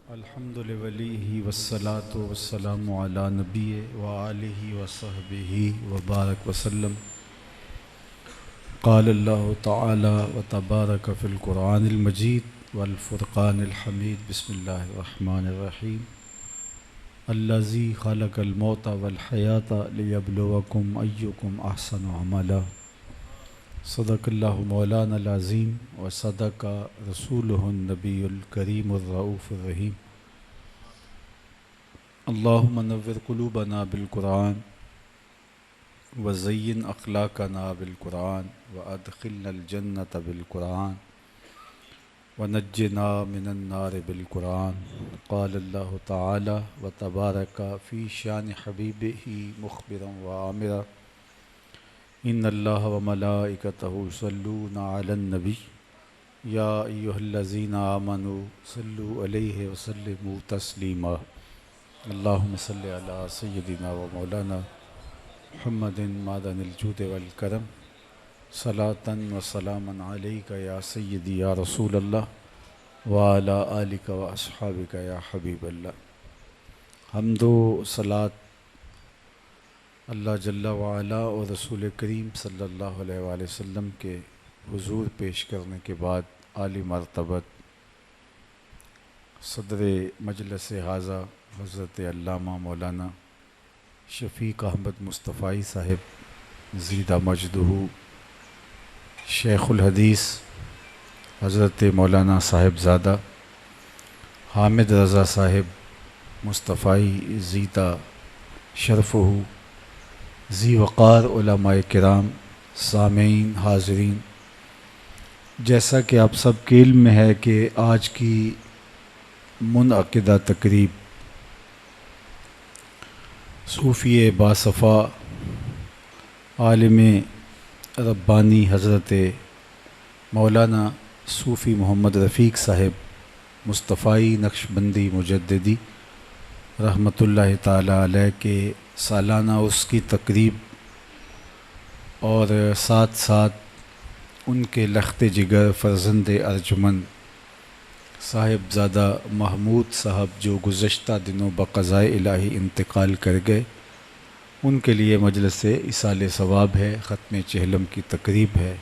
الحمد للہ والصلاة والسلام علی نبی وآلہ وصحبہ وبارک وسلم۔ قال اللہ تعالی وتبارک فی القرآن المجید والفرقان الحمید۔ بسم اللہ الرحمن الرحیم۔ الذی خلق الموت والحیاۃ لیبلوکم ایکم احسن عملا۔ صدق اللہ مولانا العظیم وصدق رسولہ النبی الکریم الرؤوف الرحیم۔ اللہم نور قلوبنا بالقرآن وزین اخلاقنا بالقرآن وادخلنا الجنۃ بالقرآن ونجنا من النار بالقرآن۔ قال اللہ تعالی وتبارک فی شان حبیبہ مخبرا وآمرا ان اللہ وملائکتہ یصلون علی النبی یا ایہا الذین آمنوا صلوا علیہ وسلموا تسلیما۔ اللہم صلی علی سیدنا و مولانا محمد معدن الجود والکرم صلاۃ و سلاما علیک یا سیدی یا رسول اللہ وعلی آلک و اصحابک یا حبیب اللہ۔ حمد و صلاۃ اللہ جل وعلا اور رسول کریم صلی اللہ علیہ وآلہ وسلم کے حضور پیش کرنے کے بعد عالی مرتبت صدر مجلس حاضہ حضرت علامہ مولانا شفیق احمد مصطفی صاحب زیدہ مجدہ، شیخ الحدیث حضرت مولانا صاحبزادہ حامد رضا صاحب مصطفی زیدہ شرفہ، ذی وقار علماء کرام، سامعین، حاضرین، جیسا کہ آپ سب کے علم میں ہے کہ آج کی منعقدہ تقریب صوفی باصفا عالم ربانی حضرت مولانا صوفی محمد رفیق صاحب مصطفی نقشبندی مجددی رحمۃ اللہ تعالی علیہ کے سالانہ اس کی تقریب اور ساتھ ساتھ ان کے لخت جگر فرزند ارجمند صاحبزادہ محمود صاحب جو گزشتہ دنوں بقضائے الہی انتقال کر گئے، ان کے لیے مجلس ایصال ثواب ہے، ختم چہلم کی تقریب ہے۔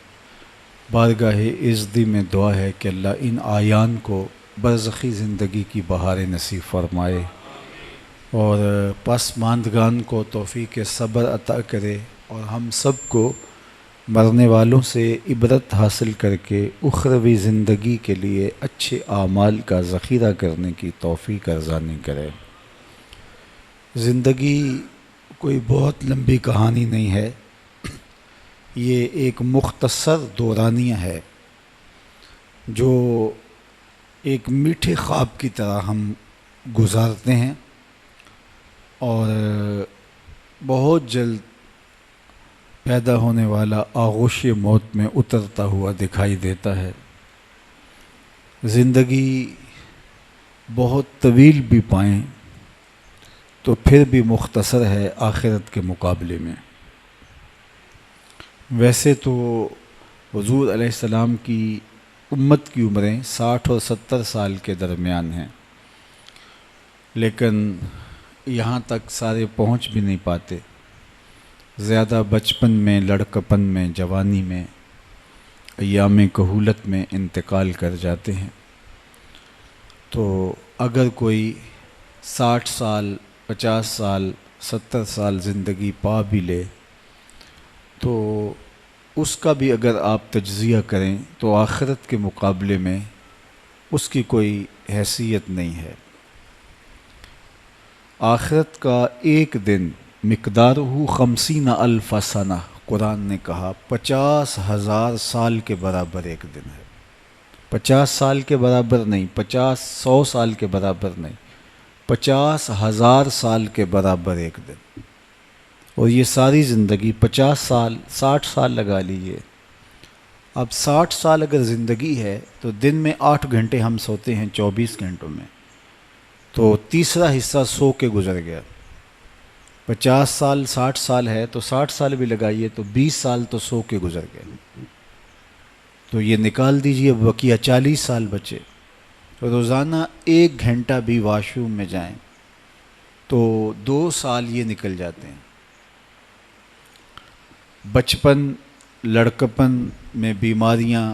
بارگاہ عزدی میں دعا ہے کہ اللہ ان آیان کو برزخی زندگی کی بہار نصیب فرمائے اور پسماندگان کو توفیق صبر عطا کرے، اور ہم سب کو مرنے والوں سے عبرت حاصل کر کے اخروی زندگی کے لیے اچھے اعمال کا ذخیرہ کرنے کی توفیق ارزانی کرے۔ زندگی کوئی بہت لمبی کہانی نہیں ہے، یہ ایک مختصر دورانیہ ہے جو ایک میٹھے خواب کی طرح ہم گزارتے ہیں اور بہت جلد پیدا ہونے والا آغوش موت میں اترتا ہوا دکھائی دیتا ہے۔ زندگی بہت طویل بھی پائیں تو پھر بھی مختصر ہے آخرت کے مقابلے میں۔ ویسے تو حضور علیہ السلام کی امت کی عمریں 60 اور 70 سال کے درمیان ہیں، لیکن یہاں تک سارے پہنچ بھی نہیں پاتے، زیادہ بچپن میں، لڑکپن میں، جوانی میں، ایام کہولت میں انتقال کر جاتے ہیں۔ تو اگر کوئی 60 سال، 50 سال، 70 سال زندگی پا بھی لے تو اس کا بھی اگر آپ تجزیہ کریں تو آخرت کے مقابلے میں اس کی کوئی حیثیت نہیں ہے۔ آخرت کا ایک دن مقدارہ 50,000 سنہ، قرآن نے کہا 50,000 سال کے برابر ایک دن ہے۔ 50 سال کے برابر نہیں، 100 سال کے برابر نہیں، 50,000 سال کے برابر ایک دن۔ اور یہ ساری زندگی 50 سال، 60 سال لگا لیجیے۔ اب 60 سال اگر زندگی ہے تو دن میں 8 گھنٹے ہم سوتے ہیں 24 گھنٹوں میں، تو تیسرا حصہ سو کے گزر گیا۔ 50 سال 60 سال ہے تو 60 سال بھی لگائیے تو 20 سال تو سو کے گزر گئے، تو یہ نکال دیجئے، بقیہ 40 سال بچے۔ روزانہ 1 گھنٹہ بھی واش روم میں جائیں تو 2 سال یہ نکل جاتے ہیں۔ بچپن، لڑکپن میں بیماریاں،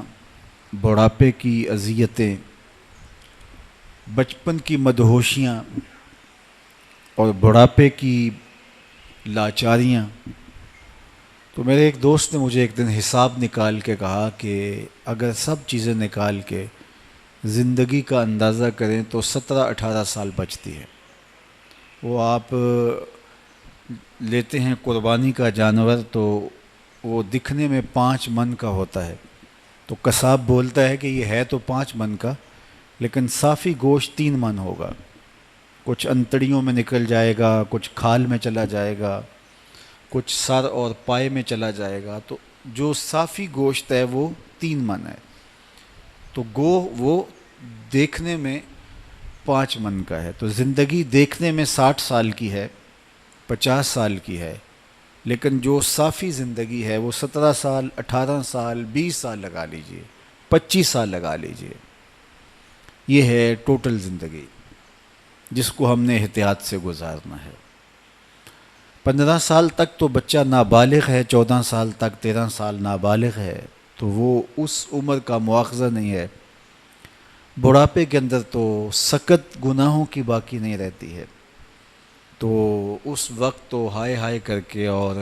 بڑھاپے کی اذیتیں، بچپن کی مدہوشیاں اور بڑھاپے کی لاچاریاں۔ تو میرے ایک دوست نے مجھے ایک دن حساب نکال کے کہا کہ اگر سب چیزیں نکال کے زندگی کا اندازہ کریں تو 17-18 سال بچتی ہے۔ وہ آپ لیتے ہیں قربانی کا جانور تو وہ دکھنے میں 5 من کا ہوتا ہے، تو قصاب بولتا ہے کہ یہ ہے تو 5 من کا لیکن صافی گوشت 3 من ہوگا، کچھ انتڑیوں میں نکل جائے گا، کچھ کھال میں چلا جائے گا، کچھ سر اور پائے میں چلا جائے گا، تو جو صافی گوشت ہے وہ 3 من ہے، تو وہ دیکھنے میں 5 من کا ہے۔ تو زندگی دیکھنے میں 60 سال کی ہے، 50 سال کی ہے، لیکن جو صافی زندگی ہے وہ 17 سال، 18 سال، 20 سال لگا لیجئے، 25 سال لگا لیجئے۔ یہ ہے ٹوٹل زندگی جس کو ہم نے احتیاط سے گزارنا ہے۔ 15 سال تک تو بچہ نابالغ ہے، 14 سال تک، 13 سال نابالغ ہے، تو وہ اس عمر کا مواخذہ نہیں ہے۔ بڑھاپے کے اندر تو سخت گناہوں کی باقی نہیں رہتی ہے، تو اس وقت تو ہائے ہائے کر کے اور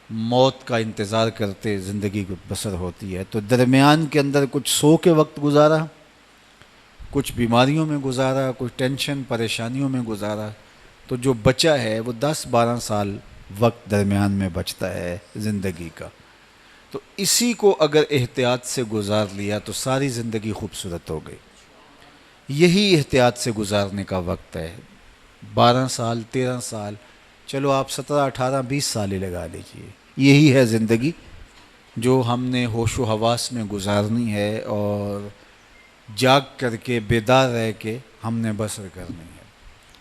موت کا انتظار کرتے زندگی کو بسر ہوتی ہے۔ تو درمیان کے اندر کچھ سو کے وقت گزارا، کچھ بیماریوں میں گزارا، کچھ ٹینشن پریشانیوں میں گزارا، تو جو بچا ہے وہ 10-12 سال وقت درمیان میں بچتا ہے زندگی کا۔ تو اسی کو اگر احتیاط سے گزار لیا تو ساری زندگی خوبصورت ہو گئی۔ یہی احتیاط سے گزارنے کا وقت ہے۔ 12 سال، 13 سال، چلو آپ 17، 18، 20 سال ہی لگا لیجئے، یہی ہے زندگی جو ہم نے ہوش و حواس میں گزارنی ہے اور جاگ کر کے بیدار رہ کے ہم نے بسر کرنی ہے۔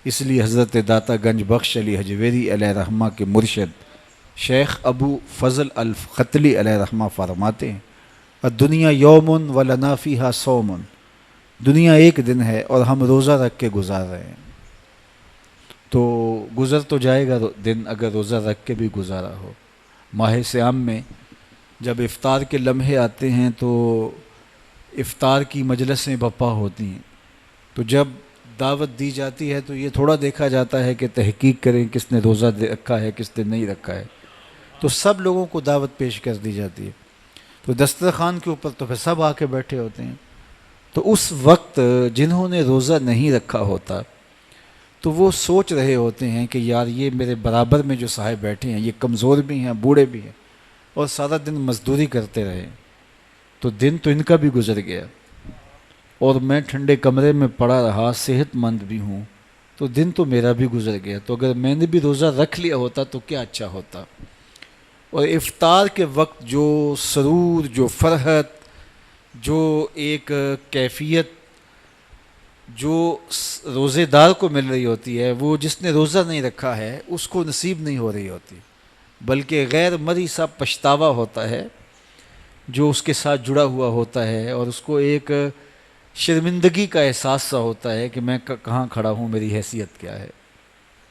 اس لیے حضرت داتا گنج بخش علی حجویری علیہ رحمہ کے مرشد شیخ ابو فضل الختلی علیہ رحمہ فرماتے ہیں الدنیا یوم ولنا فیہا صوم، دنیا ایک دن ہے اور ہم روزہ رکھ کے گزار رہے ہیں۔ تو گزر تو جائے گا دن اگر روزہ رکھ کے بھی گزارا ہو۔ ماہ صیام میں جب افطار کے لمحے آتے ہیں تو افطار کی مجلسیں بپا ہوتی ہیں، تو جب دعوت دی جاتی ہے تو یہ تھوڑا دیکھا جاتا ہے کہ تحقیق کریں کس نے روزہ رکھا ہے کس نے نہیں رکھا ہے، تو سب لوگوں کو دعوت پیش کر دی جاتی ہے، تو دسترخوان کے اوپر تو پھر سب آ کے بیٹھے ہوتے ہیں۔ تو اس وقت جنہوں نے روزہ نہیں رکھا ہوتا تو وہ سوچ رہے ہوتے ہیں کہ یار یہ میرے برابر میں جو صاحب بیٹھے ہیں یہ کمزور بھی ہیں، بوڑھے بھی ہیں، اور سارا دن مزدوری کرتے رہے، تو دن تو ان کا بھی گزر گیا اور میں ٹھنڈے کمرے میں پڑا رہا، صحت مند بھی ہوں، تو دن تو میرا بھی گزر گیا۔ تو اگر میں نے بھی روزہ رکھ لیا ہوتا تو کیا اچھا ہوتا۔ اور افطار کے وقت جو سرور، جو فرحت، جو ایک کیفیت جو روزے دار کو مل رہی ہوتی ہے وہ جس نے روزہ نہیں رکھا ہے اس کو نصیب نہیں ہو رہی ہوتی، بلکہ غیر مرئی سا پچھتاوا ہوتا ہے جو اس کے ساتھ جڑا ہوا ہوتا ہے، اور اس کو ایک شرمندگی کا احساس سا ہوتا ہے کہ میں کہاں کھڑا ہوں، میری حیثیت کیا ہے۔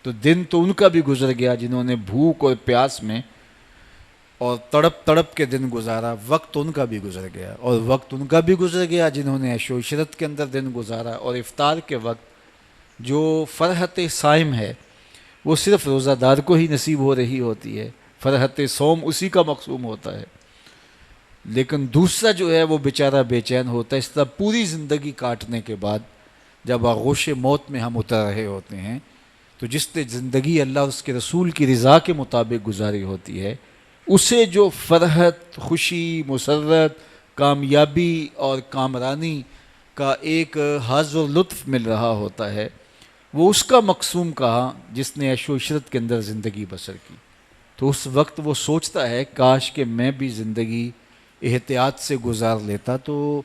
تو دن تو ان کا بھی گزر گیا جنہوں نے بھوک اور پیاس میں اور تڑپ تڑپ کے دن گزارا، وقت ان کا بھی گزر گیا، اور وقت ان کا بھی گزر گیا جنہوں نے عیش و عشرت کے اندر دن گزارا۔ اور افطار کے وقت جو فرحت صائم ہے وہ صرف روزہ دار کو ہی نصیب ہو رہی ہوتی ہے، فرحت صوم اسی کا مقصوم ہوتا ہے، لیکن دوسرا جو ہے وہ بیچارہ بے چین ہوتا ہے۔ اس طرح پوری زندگی کاٹنے کے بعد جب آغوش موت میں ہم اتر رہے ہوتے ہیں تو جس نے زندگی اللہ اور اس کے رسول کی رضا کے مطابق گزاری ہوتی ہے، اسے جو فرحت، خوشی، مسرت، کامیابی اور کامرانی کا ایک حظ و لطف مل رہا ہوتا ہے، وہ اس کا مقصوم کہا جس نے عیش و عشرت کے اندر زندگی بسر کی۔ تو اس وقت وہ سوچتا ہے کاش کہ میں بھی زندگی احتیاط سے گزار لیتا، تو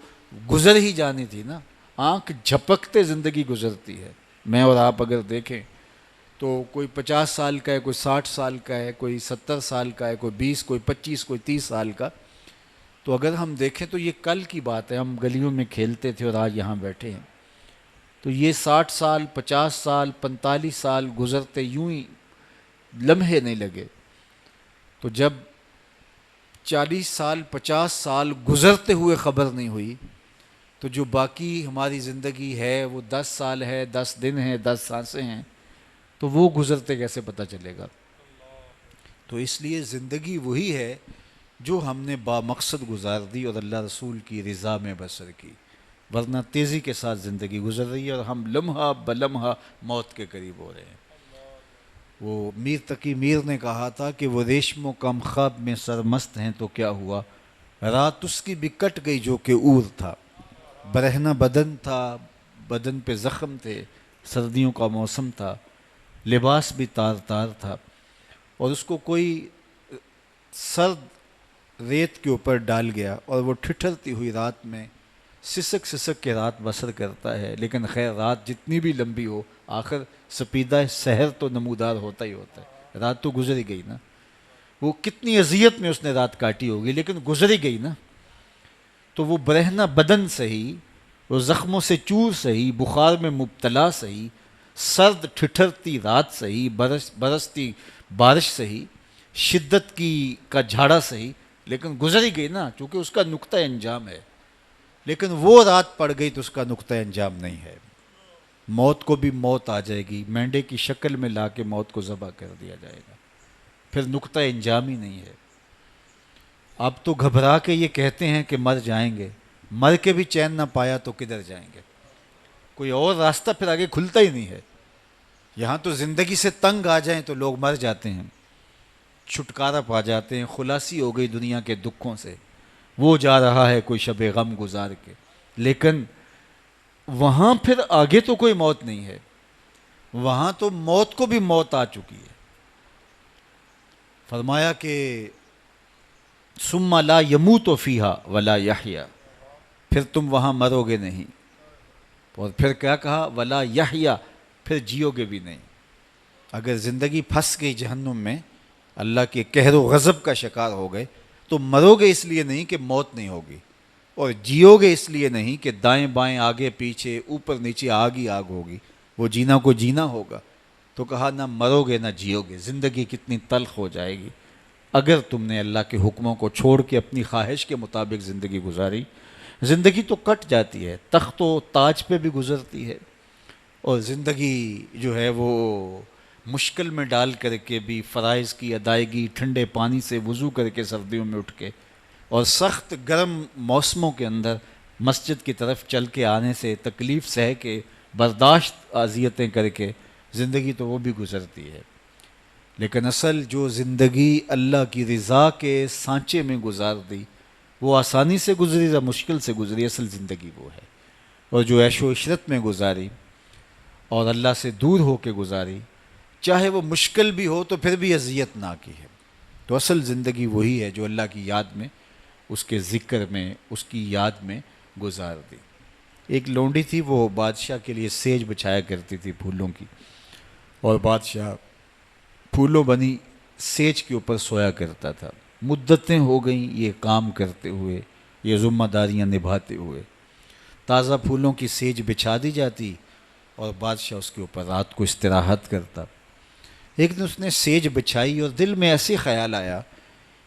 گزر ہی جانی تھی نا، آنکھ جھپکتے زندگی گزرتی ہے۔ میں اور آپ اگر دیکھیں تو کوئی 50 سال کا ہے، کوئی 60 سال کا ہے، کوئی 70 سال کا ہے، کوئی 20، کوئی 25، کوئی 30 سال کا، تو اگر ہم دیکھیں تو یہ کل کی بات ہے، ہم گلیوں میں کھیلتے تھے اور آج یہاں بیٹھے ہیں۔ تو یہ 60 سال 50 سال 45 سال گزرتے یوں ہی لمحے نہیں لگے. تو جب 40 سال 50 سال گزرتے ہوئے خبر نہیں ہوئی تو جو باقی ہماری زندگی ہے وہ 10 سال ہے، 10 دن ہیں، 10 سانسیں ہیں، تو وہ گزرتے کیسے پتہ چلے گا؟ تو اس لیے زندگی وہی ہے جو ہم نے با مقصد گزار دی اور اللہ رسول کی رضا میں بسر کی، ورنہ تیزی کے ساتھ زندگی گزر رہی ہے اور ہم لمحہ بلمحہ موت کے قریب ہو رہے ہیں. وہ میر تقی میر نے کہا تھا کہ وہ ریشم و کم خواب میں سرمست ہیں تو کیا ہوا، رات اس کی بھی کٹ گئی جو کہ اور تھا، برہنہ بدن تھا، بدن پہ زخم تھے، سردیوں کا موسم تھا، لباس بھی تار تار تھا، اور اس کو کوئی سرد ریت کے اوپر ڈال گیا اور وہ ٹھٹھرتی ہوئی رات میں سسک سسک کے رات بسر کرتا ہے. لیکن خیر رات جتنی بھی لمبی ہو آخر سپیدہ سحر تو نمودار ہوتا ہی ہوتا ہے. رات تو گزر ہی گئی نا، وہ کتنی اذیت میں اس نے رات کاٹی ہوگی لیکن گزر ہی گئی نا. تو وہ برہنہ بدن سہی، وہ زخموں سے چور سہی، بخار میں مبتلا سہی، سرد ٹھٹھرتی رات سہی، برستی بارش سہی، شدت کا جھاڑا سہی، لیکن گزر ہی گئی نا، چونکہ اس کا نقطہ انجام ہے. لیکن وہ رات پڑ گئی تو اس کا نقطہ انجام نہیں ہے. موت کو بھی موت آ جائے گی، مینڈے کی شکل میں لا کے موت کو ذبح کر دیا جائے گا، پھر نقطہ انجام ہی نہیں ہے. اب تو گھبرا کے یہ کہتے ہیں کہ مر جائیں گے، مر کے بھی چین نہ پایا تو کدھر جائیں گے؟ کوئی اور راستہ پھر آگے کھلتا ہی نہیں ہے. یہاں تو زندگی سے تنگ آ جائیں تو لوگ مر جاتے ہیں، چھٹکارا پا جاتے ہیں، خلاصی ہو گئی دنیا کے دکھوں سے، وہ جا رہا ہے کوئی شب غم گزار کے. لیکن وہاں پھر آگے تو کوئی موت نہیں ہے، وہاں تو موت کو بھی موت آ چکی ہے. فرمایا کہ ثم لا یموت فیہا ولا یحیا، پھر تم وہاں مرو گے نہیں، اور پھر کیا کہا؟ ولا یحیا، پھر جیو گے بھی نہیں. اگر زندگی پھنس گئی جہنم میں، اللہ کے قہر و غضب کا شکار ہو گئے، تو مرو گے اس لیے نہیں کہ موت نہیں ہوگی، اور جیو گے اس لیے نہیں کہ دائیں بائیں آگے پیچھے اوپر نیچے آگ ہی آگ ہوگی، وہ جینا کو جینا ہوگا. تو کہا نہ مرو گے نہ جیو گے. زندگی کتنی تلخ ہو جائے گی اگر تم نے اللہ کے حکموں کو چھوڑ کے اپنی خواہش کے مطابق زندگی گزاری. زندگی تو کٹ جاتی ہے، تخت و تاج پہ بھی گزرتی ہے، اور زندگی جو ہے وہ مشکل میں ڈال کر کے بھی فرائض کی ادائیگی، ٹھنڈے پانی سے وضو کر کے سردیوں میں اٹھ کے، اور سخت گرم موسموں کے اندر مسجد کی طرف چل کے آنے سے، تکلیف سہ کے، برداشت اذیتیں کر کے، زندگی تو وہ بھی گزرتی ہے. لیکن اصل جو زندگی اللہ کی رضا کے سانچے میں گزار دی، وہ آسانی سے گزری یا مشکل سے گزری، اصل زندگی وہ ہے. اور جو عیش و عشرت میں گزاری اور اللہ سے دور ہو کے گزاری، چاہے وہ مشکل بھی ہو تو پھر بھی اذیت نہ کی ہے، تو اصل زندگی وہی ہے جو اللہ کی یاد میں، اس کے ذکر میں، اس کی یاد میں گزار دی. ایک لونڈی تھی، وہ بادشاہ کے لیے سیج بچھایا کرتی تھی پھولوں کی، اور بادشاہ پھولوں بنی سیج کے اوپر سویا کرتا تھا. مدتیں ہو گئیں یہ کام کرتے ہوئے، یہ ذمہ داریاں نبھاتے ہوئے. تازہ پھولوں کی سیج بچھا دی جاتی اور بادشاہ اس کے اوپر رات کو استراحت کرتا. ایک دن اس نے سیج بچھائی اور دل میں ایسے خیال آیا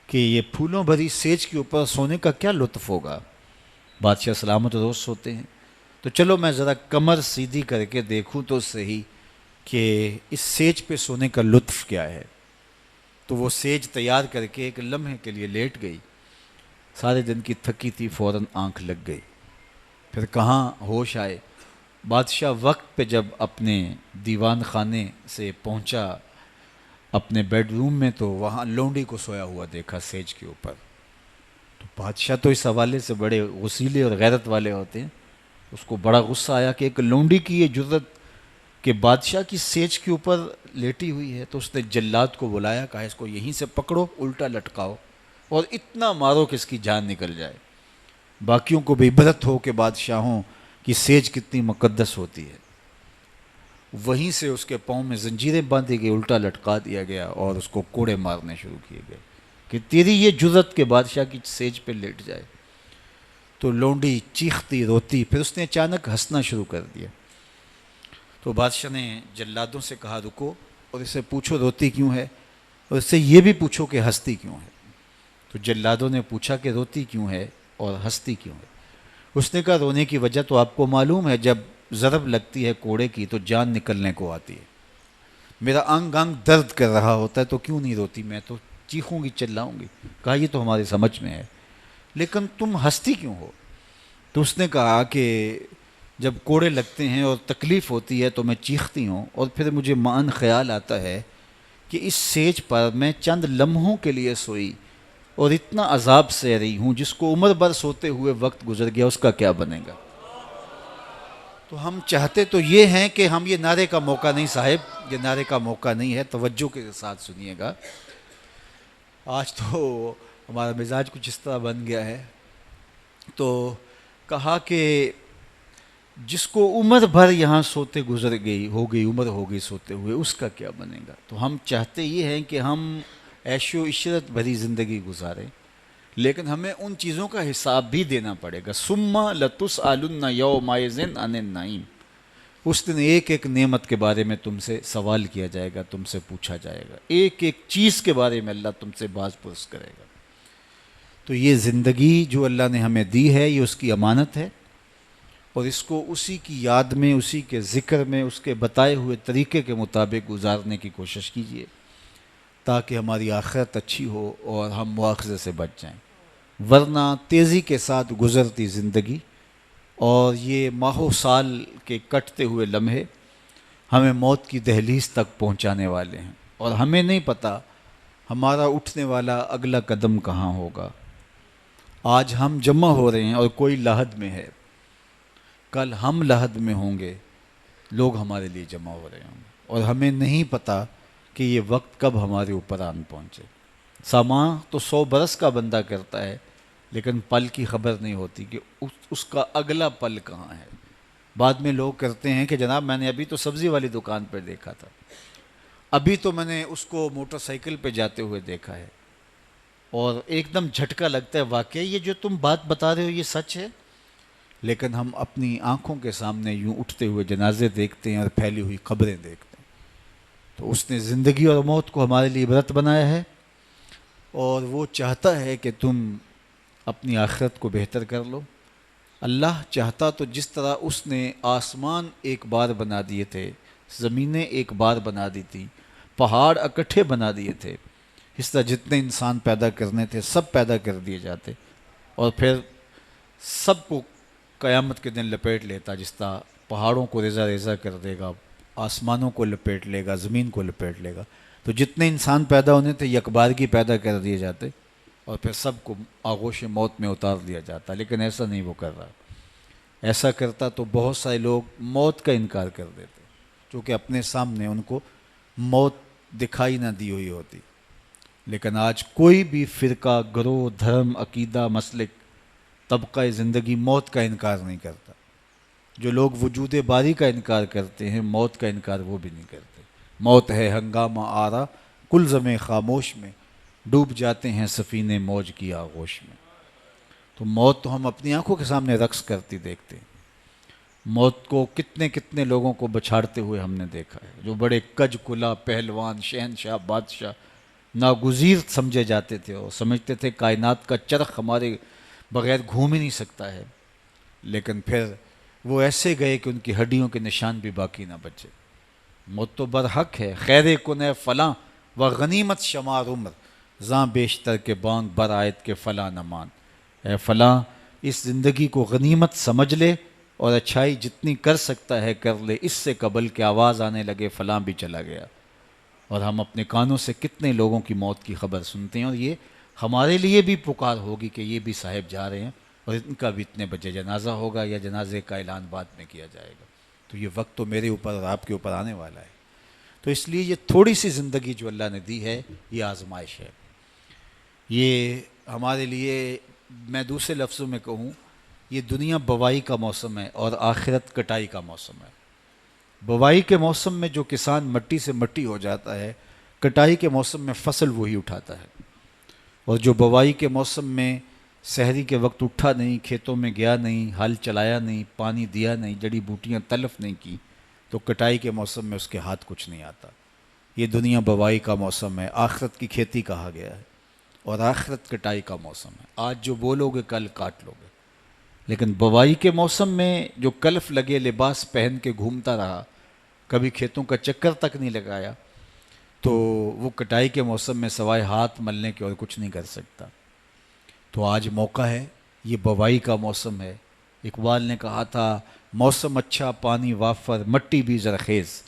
کہ یہ پھولوں بھری سیج کے اوپر سونے کا کیا لطف ہوگا. بادشاہ سلامت روز سوتے ہیں، تو چلو میں ذرا کمر سیدھی کر کے دیکھوں تو صحیح کہ اس سیج پہ سونے کا لطف کیا ہے. تو وہ سیج تیار کر کے ایک لمحے کے لیے لیٹ گئی. سارے دن کی تھکی تھی، فوراً آنکھ لگ گئی. پھر کہاں ہوش آئے. بادشاہ وقت پہ جب اپنے دیوان خانے سے پہنچا اپنے بیڈ روم میں، تو وہاں لونڈی کو سویا ہوا دیکھا سیج کے اوپر. تو بادشاہ تو اس حوالے سے بڑے غسیلے اور غیرت والے ہوتے ہیں، اس کو بڑا غصہ آیا کہ ایک لونڈی کی یہ جرت کہ بادشاہ کی سیج کے اوپر لیٹی ہوئی ہے. تو اس نے جلاد کو بلایا، کہا اس کو یہیں سے پکڑو، الٹا لٹکاؤ اور اتنا مارو کہ اس کی جان نکل جائے. باقیوں کو بھی عبرت ہو کہ بادشاہوں کی سیج کتنی مقدس ہوتی ہے. وہیں سے اس کے پاؤں میں زنجیریں باندھی گئی، الٹا لٹکا دیا گیا اور اس کو کوڑے مارنے شروع کیے گئے کہ تیری یہ جرت کہ بادشاہ کی سیج پہ لیٹ جائے. تو لونڈی چیختی روتی، پھر اس نے اچانک ہنسنا شروع کر دیا. تو بادشاہ نے جلادوں سے کہا رکو اور اسے پوچھو روتی کیوں ہے، اور اس سے یہ بھی پوچھو کہ ہنستی کیوں ہے۔ تو جلادوں نے پوچھا کہ روتی کیوں ہے اور ہنستی کیوں ہے۔ اس نے کہا رونے کی وجہ تو آپ کو معلوم ہے، جب ضرب لگتی ہے کوڑے کی تو جان نکلنے کو آتی ہے، میرا انگ انگ درد کر رہا ہوتا ہے تو کیوں نہیں روتی، میں تو چیخوں گی چلاؤں گی۔ کہا یہ تو ہماری سمجھ میں ہے، لیکن تم ہنستی کیوں ہو؟ تو اس نے کہا کہ جب کوڑے لگتے ہیں اور تکلیف ہوتی ہے تو میں چیختی ہوں، اور پھر مجھے مان خیال آتا ہے کہ اس سیج پر میں چند لمحوں کے لیے سوئی اور اتنا عذاب سہ رہی ہوں، جس کو عمر بھر سوتے ہوئے وقت گزر گیا اس کا کیا بنے گا۔ تو ہم چاہتے تو یہ ہیں کہ ہم، یہ نعرے کا موقع نہیں صاحب، یہ نعرے کا موقع نہیں ہے، توجہ کے ساتھ سنیے گا۔ آج تو ہمارا مزاج کچھ اس طرح بن گیا ہے، تو کہا کہ جس کو عمر بھر یہاں سوتے گزر گئی عمر ہو گئی سوتے ہوئے، اس کا کیا بنے گا۔ تو ہم چاہتے یہ ہیں کہ ہم عیش و عشرت بھری زندگی گزاریں، لیکن ہمیں ان چیزوں کا حساب بھی دینا پڑے گا۔ ثم لتسألن یومئذ عن النعیم، اس دن ایک ایک نعمت کے بارے میں تم سے سوال کیا جائے گا، تم سے پوچھا جائے گا، ایک ایک چیز کے بارے میں اللہ تم سے باز پرس کرے گا۔ تو یہ زندگی جو اللہ نے ہمیں دی ہے، یہ اس کی امانت ہے، اور اس کو اسی کی یاد میں، اسی کے ذکر میں، اس کے بتائے ہوئے طریقے کے مطابق گزارنے کی کوشش کیجیے، تاکہ ہماری آخرت اچھی ہو اور ہم مواخذے سے بچ جائیں۔ ورنہ تیزی کے ساتھ گزرتی زندگی اور یہ ماہو سال کے کٹتے ہوئے لمحے ہمیں موت کی دہلیز تک پہنچانے والے ہیں، اور ہمیں نہیں پتہ ہمارا اٹھنے والا اگلا قدم کہاں ہوگا۔ آج ہم جمع ہو رہے ہیں اور کوئی لحد میں ہے، کل ہم لحد میں ہوں گے، لوگ ہمارے لیے جمع ہو رہے ہوں گے، اور ہمیں نہیں پتہ کہ یہ وقت کب ہمارے اوپر آن پہنچے۔ ساماں تو 100 برس کا بندہ کرتا ہے، لیکن پل کی خبر نہیں ہوتی کہ اس کا اگلا پل کہاں ہے۔ بعد میں لوگ کرتے ہیں کہ جناب میں نے ابھی تو سبزی والی دکان پہ دیکھا تھا، ابھی تو میں نے اس کو موٹر سائیکل پہ جاتے ہوئے دیکھا ہے، اور ایک دم جھٹکا لگتا ہے واقعی یہ جو تم بات بتا رہے ہو یہ سچ ہے۔ لیکن ہم اپنی آنکھوں کے سامنے یوں اٹھتے ہوئے جنازے دیکھتے ہیں اور پھیلی ہوئی قبریں دیکھتے ہیں۔ تو اس نے زندگی اور موت کو ہمارے لیے عبرت بنایا ہے، اور وہ چاہتا ہے کہ تم اپنی آخرت کو بہتر کر لو۔ اللہ چاہتا تو جس طرح اس نے آسمان ایک بار بنا دیے تھے، زمینیں ایک بار بنا دی تھی، پہاڑ اکٹھے بنا دیے تھے، اس طرح جتنے انسان پیدا کرنے تھے سب پیدا کر دیے جاتے، اور پھر سب کو قیامت کے دن لپیٹ لیتا، جس طرح پہاڑوں کو ریزہ ریزہ کر دے گا، آسمانوں کو لپیٹ لے گا، زمین کو لپیٹ لے گا۔ تو جتنے انسان پیدا ہونے تھے یکبارگی پیدا کر دیے جاتے، اور پھر سب کو آغوش موت میں اتار دیا جاتا، لیکن ایسا نہیں وہ کر رہا۔ ایسا کرتا تو بہت سارے لوگ موت کا انکار کر دیتے، چونکہ اپنے سامنے ان کو موت دکھائی نہ دی ہوئی ہوتی۔ لیکن آج کوئی بھی فرقہ، گروہ، دھرم، عقیدہ، مسلک، طبقہ زندگی موت کا انکار نہیں کرتا۔ جو لوگ وجود باری کا انکار کرتے ہیں، موت کا انکار وہ بھی نہیں کرتے۔ موت ہے ہنگامہ آرا کلزم خاموش میں، ڈوب جاتے ہیں سفینے موج کی آغوش میں۔ تو موت تو ہم اپنی آنکھوں کے سامنے رقص کرتی دیکھتے ہیں۔ موت کو کتنے کتنے لوگوں کو بچھاڑتے ہوئے ہم نے دیکھا ہے، جو بڑے کج کلا پہلوان، شہنشاہ، بادشاہ ناگزیر سمجھے جاتے تھے، اور سمجھتے تھے کائنات کا چرخ ہمارے بغیر گھوم ہی نہیں سکتا ہے، لیکن پھر وہ ایسے گئے کہ ان کی ہڈیوں کے نشان بھی باقی نہ بچے۔ موت تو برحق ہے، خیر کن اے فلاں و غنیمت شمار عمر، زاں بیشتر کے بانگ بر آیت کے فلاں نمان۔ اے فلاں اس زندگی کو غنیمت سمجھ لے، اور اچھائی جتنی کر سکتا ہے کر لے، اس سے قبل کہ آواز آنے لگے فلاں بھی چلا گیا۔ اور ہم اپنے کانوں سے کتنے لوگوں کی موت کی خبر سنتے ہیں، اور یہ ہمارے لیے بھی پکار ہوگی کہ یہ بھی صاحب جا رہے ہیں، اور ان کا بھی اتنے بجے جنازہ ہوگا، یا جنازے کا اعلان بعد میں کیا جائے گا۔ تو یہ وقت تو میرے اوپر اور آپ کے اوپر آنے والا ہے۔ تو اس لیے یہ تھوڑی سی زندگی جو اللہ نے دی ہے، یہ آزمائش ہے۔ یہ ہمارے لیے، میں دوسرے لفظوں میں کہوں، یہ دنیا بوائی کا موسم ہے اور آخرت کٹائی کا موسم ہے۔ بوائی کے موسم میں جو کسان مٹی سے مٹی ہو جاتا ہے، کٹائی کے موسم میں فصل وہی اٹھاتا ہے۔ اور جو بوائی کے موسم میں سحری کے وقت اٹھا نہیں، کھیتوں میں گیا نہیں، ہل چلایا نہیں، پانی دیا نہیں، جڑی بوٹیاں تلف نہیں کی، تو کٹائی کے موسم میں اس کے ہاتھ کچھ نہیں آتا۔ یہ دنیا بوائی کا موسم ہے، آخرت کی کھیتی کہا گیا ہے، اور آخرت کٹائی کا موسم ہے۔ آج جو بولو گے کل کاٹ لو گے، لیکن بوائی کے موسم میں جو کلف لگے لباس پہن کے گھومتا رہا، کبھی کھیتوں کا چکر تک نہیں لگایا، تو وہ کٹائی کے موسم میں سوائے ہاتھ ملنے کے اور کچھ نہیں کر سکتا۔ تو آج موقع ہے، یہ بوائی کا موسم ہے۔ اقبال نے کہا تھا موسم اچھا پانی وافر مٹی بھی زرخیز،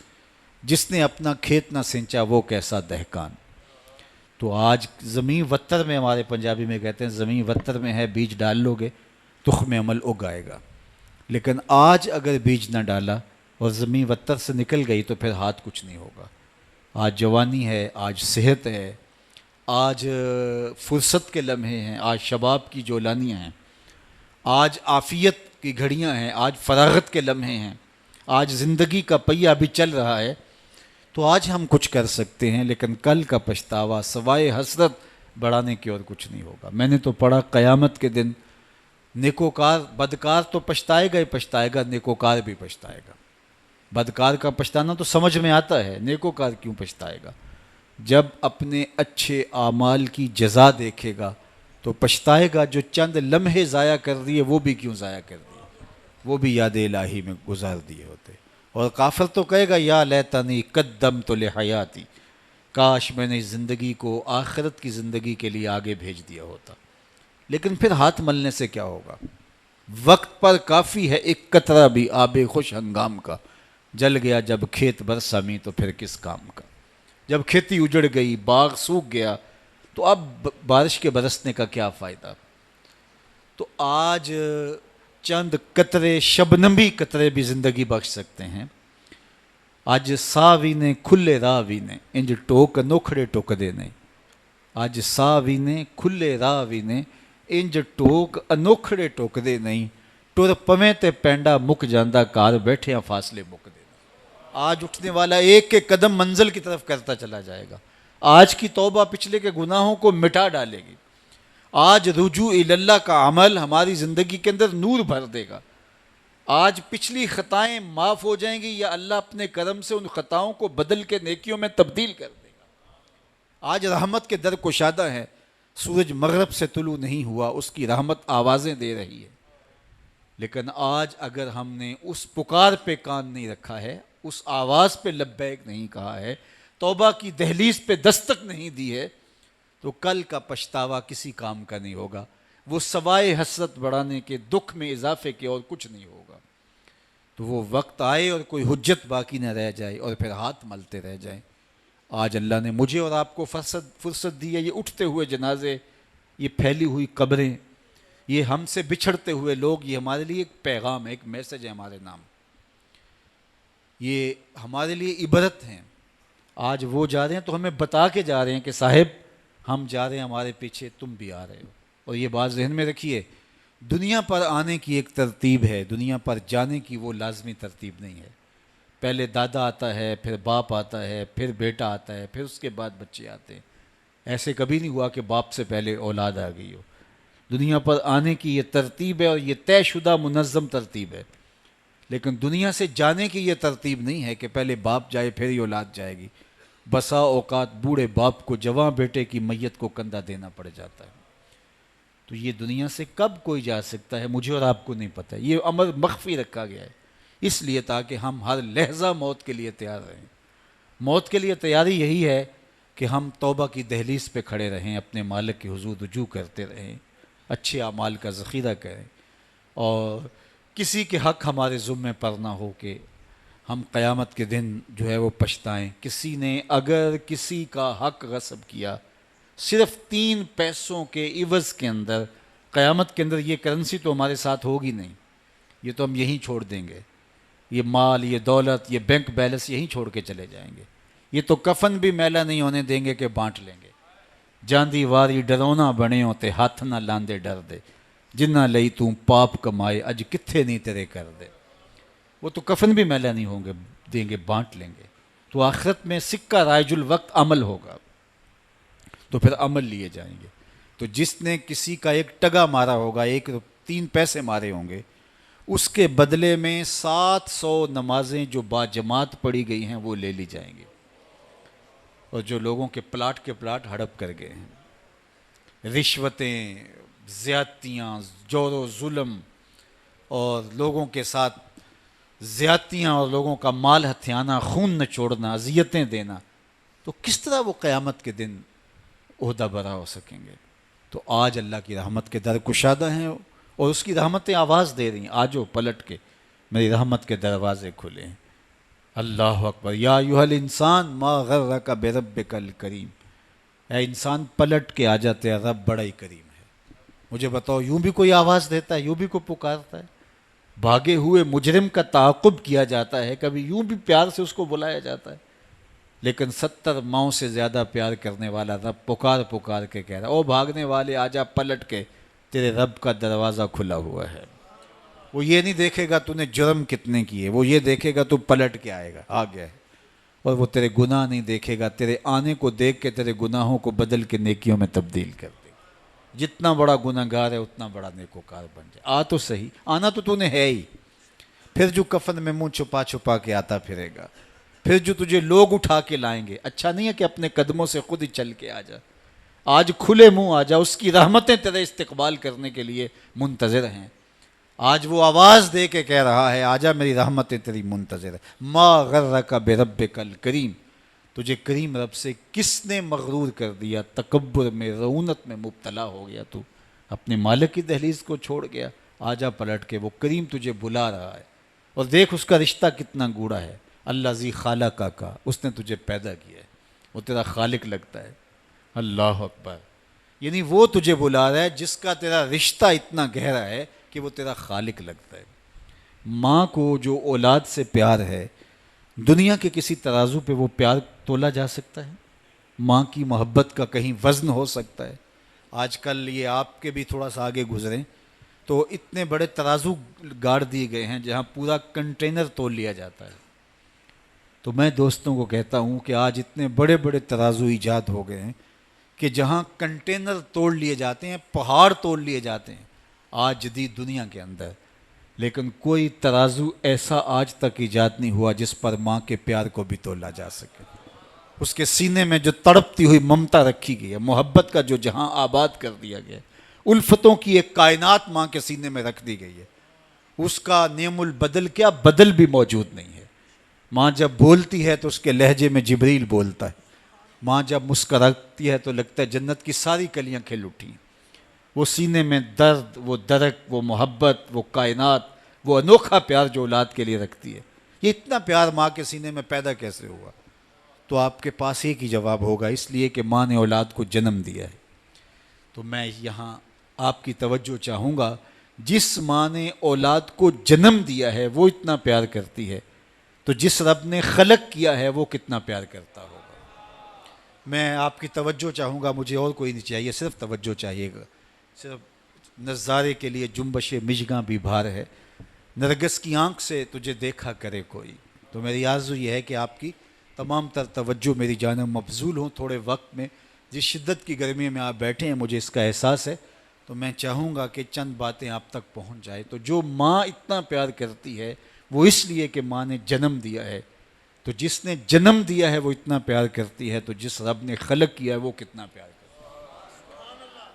جس نے اپنا کھیت نہ سینچا وہ کیسا دہقان۔ تو آج زمین وتر میں، ہمارے پنجابی میں کہتے ہیں زمین وتر میں ہے، بیج ڈال لو گے تخم عمل اگ آئے گا۔ لیکن آج اگر بیج نہ ڈالا اور زمین وتر سے نکل گئی تو پھر ہاتھ کچھ نہیں ہوگا۔ آج جوانی ہے، آج صحت ہے، آج فرصت کے لمحے ہیں، آج شباب کی جولانیاں ہیں، آج عافیت کی گھڑیاں ہیں، آج فراغت کے لمحے ہیں، آج زندگی کا پہیہ ابھی چل رہا ہے۔ تو آج ہم کچھ کر سکتے ہیں، لیکن کل کا پچھتاوا سوائے حسرت بڑھانے کی اور کچھ نہیں ہوگا۔ میں نے تو پڑھا قیامت کے دن نیکوکار، بدکار تو پچھتائے گا ہی پچھتائے گا، نیکوکار بھی پچھتائے گا۔ بدکار کا پچھتانا تو سمجھ میں آتا ہے، نیکوکار کیوں پچھتائے گا؟ جب اپنے اچھے اعمال کی جزا دیکھے گا تو پچھتائے گا، جو چند لمحے ضائع کر دیے وہ بھی کیوں ضائع کر دیے، وہ بھی یاد الہی میں گزار دیے ہوتے۔ اور کافر تو کہے گا یا لیتنی قدمت لحیاتی، کاش میں نے زندگی کو آخرت کی زندگی کے لیے آگے بھیج دیا ہوتا۔ لیکن پھر ہاتھ ملنے سے کیا ہوگا؟ وقت پر کافی ہے ایک قطرہ بھی آب خوش ہنگام کا، جل گیا جب کھیت برسا میں تو پھر کس کام کا۔ جب کھیتی اجڑ گئی، باغ سوکھ گیا، تو اب بارش کے برسنے کا کیا فائدہ؟ تو آج چند قطرے، شبنمی قطرے بھی زندگی بخش سکتے ہیں۔ اج سا وینے کھلے راہ وینے، انج ٹوک نوکھڑے ٹوکدے نہیں۔ اج سا وینے کھلے راہ وینے، انج ٹوک انوکھڑے ٹوکدے نہیں۔ ٹر پویں تے پینڈا مک جاندا، کار بیٹھیاں فاصلے مکدے نہیں۔ آج اٹھنے والا ایک ایک قدم منزل کی طرف کرتا چلا جائے گا۔ آج کی توبہ پچھلے کے گناہوں کو مٹا ڈالے گی۔ آج رجوع اللہ کا عمل ہماری زندگی کے اندر نور بھر دے گا۔ آج پچھلی خطائیں معاف ہو جائیں گی، یا اللہ اپنے کرم سے ان خطاؤں کو بدل کے نیکیوں میں تبدیل کر دے گا۔ آج رحمت کے در کشادہ ہیں، سورج مغرب سے طلوع نہیں ہوا، اس کی رحمت آوازیں دے رہی ہے۔ لیکن آج اگر ہم نے اس پکار پہ کان نہیں رکھا ہے، اس آواز پہ لبیک نہیں کہا ہے، توبہ کی دہلیز پہ دستک نہیں دی ہے، تو کل کا پچھتاوا کسی کام کا نہیں ہوگا۔ وہ سوائے حسرت بڑھانے کے، دکھ میں اضافے کے اور کچھ نہیں ہوگا۔ تو وہ وقت آئے اور کوئی حجت باقی نہ رہ جائے اور پھر ہاتھ ملتے رہ جائیں۔ آج اللہ نے مجھے اور آپ کو فرصت دی ہے۔ یہ اٹھتے ہوئے جنازے، یہ پھیلی ہوئی قبریں، یہ ہم سے بچھڑتے ہوئے لوگ، یہ ہمارے لیے ایک پیغام ہے، ایک میسج ہے ہمارے نام۔ یہ ہمارے لیے عبرت ہیں۔ آج وہ جا رہے ہیں تو ہمیں بتا کے جا رہے ہیں کہ صاحب ہم جا رہے ہیں، ہمارے پیچھے تم بھی آ رہے ہو۔ اور یہ بات ذہن میں رکھیے، دنیا پر آنے کی ایک ترتیب ہے، دنیا پر جانے کی وہ لازمی ترتیب نہیں ہے۔ پہلے دادا آتا ہے، پھر باپ آتا ہے، پھر بیٹا آتا ہے، پھر اس کے بعد بچے آتے ہیں۔ ایسے کبھی نہیں ہوا کہ باپ سے پہلے اولاد آ گئی ہو۔ دنیا پر آنے کی یہ ترتیب ہے، اور یہ طے شدہ منظم ترتیب ہے۔ لیکن دنیا سے جانے کی یہ ترتیب نہیں ہے کہ پہلے باپ جائے پھر ہی اولاد جائے گی۔ بسا اوقات بوڑھے باپ کو جوان بیٹے کی میت کو کندھا دینا پڑ جاتا ہے۔ تو یہ دنیا سے کب کوئی جا سکتا ہے، مجھے اور آپ کو نہیں پتہ۔ یہ امر مخفی رکھا گیا ہے، اس لیے تاکہ ہم ہر لحظہ موت کے لیے تیار رہیں۔ موت کے لیے تیاری یہی ہے کہ ہم توبہ کی دہلیز پہ کھڑے رہیں، اپنے مالک کے حضور رجوع کرتے رہیں، اچھے اعمال کا ذخیرہ کریں، اور کسی کے حق ہمارے ذمے پر نہ ہو کہ ہم قیامت کے دن جو ہے وہ پچھتائیں۔ کسی نے اگر کسی کا حق غصب کیا، صرف 3 پیسوں کے عوض کے اندر، قیامت کے اندر یہ کرنسی تو ہمارے ساتھ ہوگی نہیں، یہ تو ہم یہیں چھوڑ دیں گے۔ یہ مال، یہ دولت، یہ بینک بیلنس یہیں چھوڑ کے چلے جائیں گے۔ یہ تو کفن بھی میلا نہیں ہونے دیں گے کہ بانٹ لیں گے۔ جاندی واری ڈرونا بنے ہوتے، ہاتھ نہ لاندے ڈر دے، جنہ لئی تو پاپ کمائے، اج کتھے نہیں تیرے کر دے۔ وہ تو کفن بھی میلا نہیں ہوں گے دیں گے، بانٹ لیں گے۔ تو آخرت میں سکہ رائج الوقت عمل ہوگا، تو پھر عمل لیے جائیں گے۔ تو جس نے کسی کا ایک ٹگا مارا ہوگا، 3 پیسے مارے ہوں گے، اس کے بدلے میں 700 نمازیں جو باجماعت پڑھی گئی ہیں وہ لے لی جائیں گی، اور جو لوگوں کے پلاٹ ہڑپ کر گئے ہیں، رشوتیں، زیادتیاں، جور و ظلم اور لوگوں کے ساتھ زیادتیاں اور لوگوں کا مال ہتھیانا، خون نچوڑنا، اذیتیں دینا، تو کس طرح وہ قیامت کے دن عہدہ برا ہو سکیں گے؟ تو آج اللہ کی رحمت کے در کشادہ ہیں، اور اس کی رحمتیں آواز دے رہی ہیں، آجو پلٹ کے میری رحمت کے دروازے کھلے ہیں۔ اللہ اکبر، یا ایھا الانسان ما غرک بربک الکریم، اے انسان پلٹ کے آ جاتے ہیں، رب بڑا ہی کریم ہے۔ مجھے بتاؤ، یوں بھی کوئی آواز دیتا ہے؟ یوں بھی کوئی پکارتا ہے؟ بھاگے ہوئے مجرم کا تعاقب کیا جاتا ہے، کبھی یوں بھی پیار سے اس کو بلایا جاتا ہے؟ لیکن 70 ماؤں سے زیادہ پیار کرنے والا رب پکار پکار کے کہہ رہا ہے، او بھاگنے والے آجا پلٹ کے، تیرے رب کا دروازہ کھلا ہوا ہے۔ وہ یہ نہیں دیکھے گا تو نے جرم کتنے کیے، وہ یہ دیکھے گا تو پلٹ کے آئے گا، آ گیا ہے۔ اور وہ تیرے گناہ نہیں دیکھے گا، تیرے آنے کو دیکھ کے تیرے گناہوں کو بدل کے نیکیوں میں تبدیل کر دے گا۔ جتنا بڑا گناہ گار ہے اتنا بڑا نیکوکار بن جائے۔ آ تو صحیح، آنا تو نے ہے ہی، پھر جو کفن میں منہ چھپا چھپا کے آتا پھرے گا، پھر جو تجھے لوگ اٹھا کے لائیں گے۔ اچھا نہیں ہے کہ اپنے قدموں سے خود ہی چل کے آ جا، آج کھلے منہ آ جا، اس کی رحمتیں تیرے استقبال کرنے کے لیے منتظر ہیں۔ آج وہ آواز دے کے کہہ رہا ہے، آجا میری رحمتیں تیری منتظر ہے۔ ما غرک بربک الکریم، تجھے کریم رب سے کس نے مغرور کر دیا؟ تکبر میں، رعونت میں مبتلا ہو گیا، تو اپنے مالک کی دہلیز کو چھوڑ گیا۔ آجا پلٹ کے، وہ کریم تجھے بلا رہا ہے، اور دیکھ اس کا رشتہ کتنا گوڑا ہے۔ اللہ ذی خالقہ کا، اس نے تجھے پیدا کیا ہے، وہ تیرا خالق لگتا ہے۔ اللہ اکبر، یعنی وہ تجھے بلا رہا ہے جس کا تیرا رشتہ اتنا گہرا ہے کہ وہ تیرا خالق لگتا ہے۔ ماں کو جو اولاد سے پیار ہے، دنیا کے کسی ترازو پہ وہ پیار تولا جا سکتا ہے؟ ماں کی محبت کا کہیں وزن ہو سکتا ہے؟ آج کل یہ آپ کے بھی تھوڑا سا آگے گزریں تو اتنے بڑے ترازو گاڑ دیے گئے ہیں جہاں پورا کنٹینر تول لیا جاتا ہے۔ تو میں دوستوں کو کہتا ہوں کہ آج اتنے بڑے بڑے ترازو ایجاد ہو گئے ہیں کہ جہاں کنٹینر توڑ لیے جاتے ہیں، پہاڑ توڑ لیے جاتے ہیں آج جدید دنیا کے اندر، لیکن کوئی ترازو ایسا آج تک ایجاد نہیں ہوا جس پر ماں کے پیار کو بھی تولا جا سکے۔ اس کے سینے میں جو تڑپتی ہوئی ممتا رکھی گئی ہے، محبت کا جو جہاں آباد کر دیا گیا ہے، الفتوں کی ایک کائنات ماں کے سینے میں رکھ دی گئی ہے، اس کا نعم البدل کیا بدل بھی موجود نہیں ہے۔ ماں جب بولتی ہے تو اس کے لہجے میں جبریل بولتا ہے، ماں جب مسکراتی ہے تو لگتا ہے جنت کی ساری کلیاں کھل اٹھی ہیں۔ وہ سینے میں درد، وہ درک، وہ محبت، وہ کائنات، وہ انوکھا پیار جو اولاد کے لیے رکھتی ہے، یہ اتنا پیار ماں کے سینے میں پیدا کیسے ہوا؟ تو آپ کے پاس ایک ہی جواب ہوگا، اس لیے کہ ماں نے اولاد کو جنم دیا ہے۔ تو میں یہاں آپ کی توجہ چاہوں گا، جس ماں نے اولاد کو جنم دیا ہے وہ اتنا پیار کرتی ہے، تو جس رب نے خلق کیا ہے وہ کتنا پیار کرتا ہوگا۔ میں آپ کی توجہ چاہوں گا، مجھے اور کوئی نہیں چاہیے، صرف توجہ چاہیے گا، صرف نظارے کے لیے جنبش مژگاں بھی بھار ہے، نرگس کی آنکھ سے تجھے دیکھا کرے کوئی۔ تو میری آرزو یہ ہے کہ آپ کی تمام تر توجہ میری جانب مبذول ہوں تھوڑے وقت میں۔ جس شدت کی گرمی میں آپ بیٹھے ہیں مجھے اس کا احساس ہے، تو میں چاہوں گا کہ چند باتیں آپ تک پہنچ جائے۔ تو جو ماں اتنا پیار کرتی ہے وہ اس لیے کہ ماں نے جنم دیا ہے، تو جس نے جنم دیا ہے وہ اتنا پیار کرتی ہے، تو جس رب نے خلق کیا ہے وہ کتنا پیار کرتی ہے۔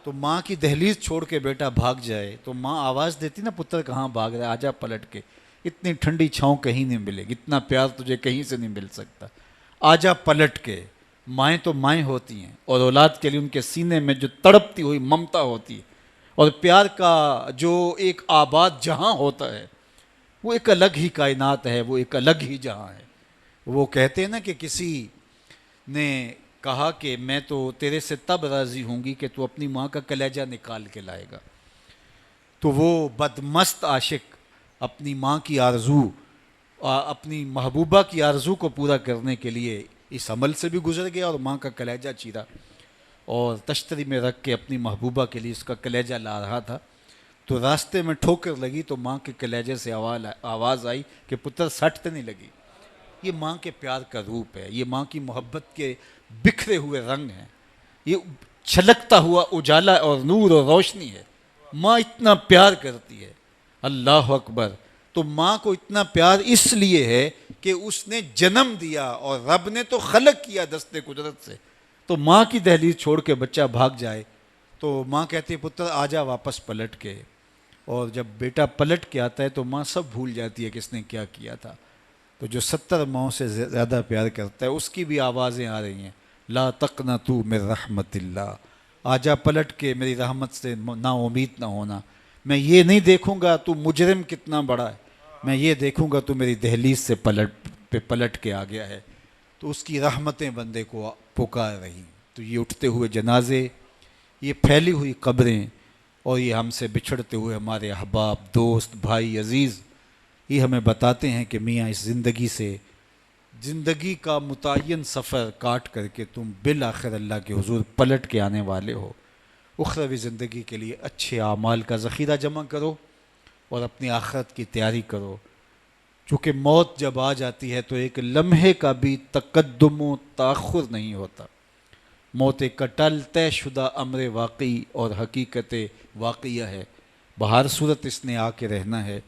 تو ماں کی دہلیز چھوڑ کے بیٹا بھاگ جائے تو ماں آواز دیتی نا، پتر کہاں بھاگ رہا ہے، آجا پلٹ کے، اتنی ٹھنڈی چھاؤں کہیں نہیں ملے گی، اتنا پیار تجھے کہیں سے نہیں مل سکتا، آجا پلٹ کے۔ مائیں تو مائیں ہوتی ہیں، اور اولاد کے لیے ان کے سینے میں جو تڑپتی ہوئی ممتا ہوتی ہے، اور پیار کا جو ایک آباد جہاں ہوتا ہے، وہ ایک الگ ہی کائنات ہے، وہ ایک الگ ہی جہاں ہے۔ وہ کہتے ہیں نا کہ کسی نے کہا کہ میں تو تیرے سے تب راضی ہوں گی کہ تو اپنی ماں کا کلیجہ نکال کے لائے گا۔ تو وہ بدمست عاشق اپنی ماں کی آرزو، اپنی محبوبہ کی آرزو کو پورا کرنے کے لیے اس عمل سے بھی گزر گیا، اور ماں کا کلیجہ چیرا اور تشتری میں رکھ کے اپنی محبوبہ کے لیے اس کا کلیجہ لا رہا تھا۔ تو راستے میں ٹھوکر لگی تو ماں کے کلیجے سے آواز آئی کہ پتر سٹ تو نہیں لگی۔ یہ ماں کے پیار کا روپ ہے، یہ ماں کی محبت کے بکھرے ہوئے رنگ ہیں، یہ چھلکتا ہوا اجالا اور نور اور روشنی ہے۔ ماں اتنا پیار کرتی ہے، اللہ اکبر. تو ماں کو اتنا پیار اس لیے ہے کہ اس نے جنم دیا اور رب نے تو خلق کیا دست قدرت سے. تو ماں کی دہلیز چھوڑ کے بچہ بھاگ جائے تو ماں کہتی ہے پتر آ جا واپس پلٹ کے. اور جب بیٹا پلٹ کے آتا ہے تو ماں سب بھول جاتی ہے کہ اس نے کیا کیا تھا. تو جو 70 ماؤں سے زیادہ پیار کرتا ہے اس کی بھی آوازیں آ رہی ہیں, لا تقنطوا من رحمت اللہ, آجا پلٹ کے میری رحمت سے نا امید نہ ہونا. میں یہ نہیں دیکھوں گا تو مجرم کتنا بڑا ہے, میں یہ دیکھوں گا تو میری دہلیز سے پلٹ کے آ گیا ہے. تو اس کی رحمتیں بندے کو پکار رہی. تو یہ اٹھتے ہوئے جنازے, یہ پھیلی ہوئی قبریں, اور یہ ہم سے بچھڑتے ہوئے ہمارے احباب, دوست, بھائی, عزیز, یہ ہمیں بتاتے ہیں کہ میاں اس زندگی سے, زندگی کا متعین سفر کاٹ کر کے تم بالآخر اللہ کے حضور پلٹ کے آنے والے ہو. اخروی زندگی کے لیے اچھے اعمال کا ذخیرہ جمع کرو اور اپنی آخرت کی تیاری کرو. چونکہ موت جب آ جاتی ہے تو ایک لمحے کا بھی تقدم و تاخر نہیں ہوتا. موت ایک کٹل طے شدہ امر واقعی اور حقیقت واقعیہ ہے. بہر صورت اس نے آ کے رہنا ہے,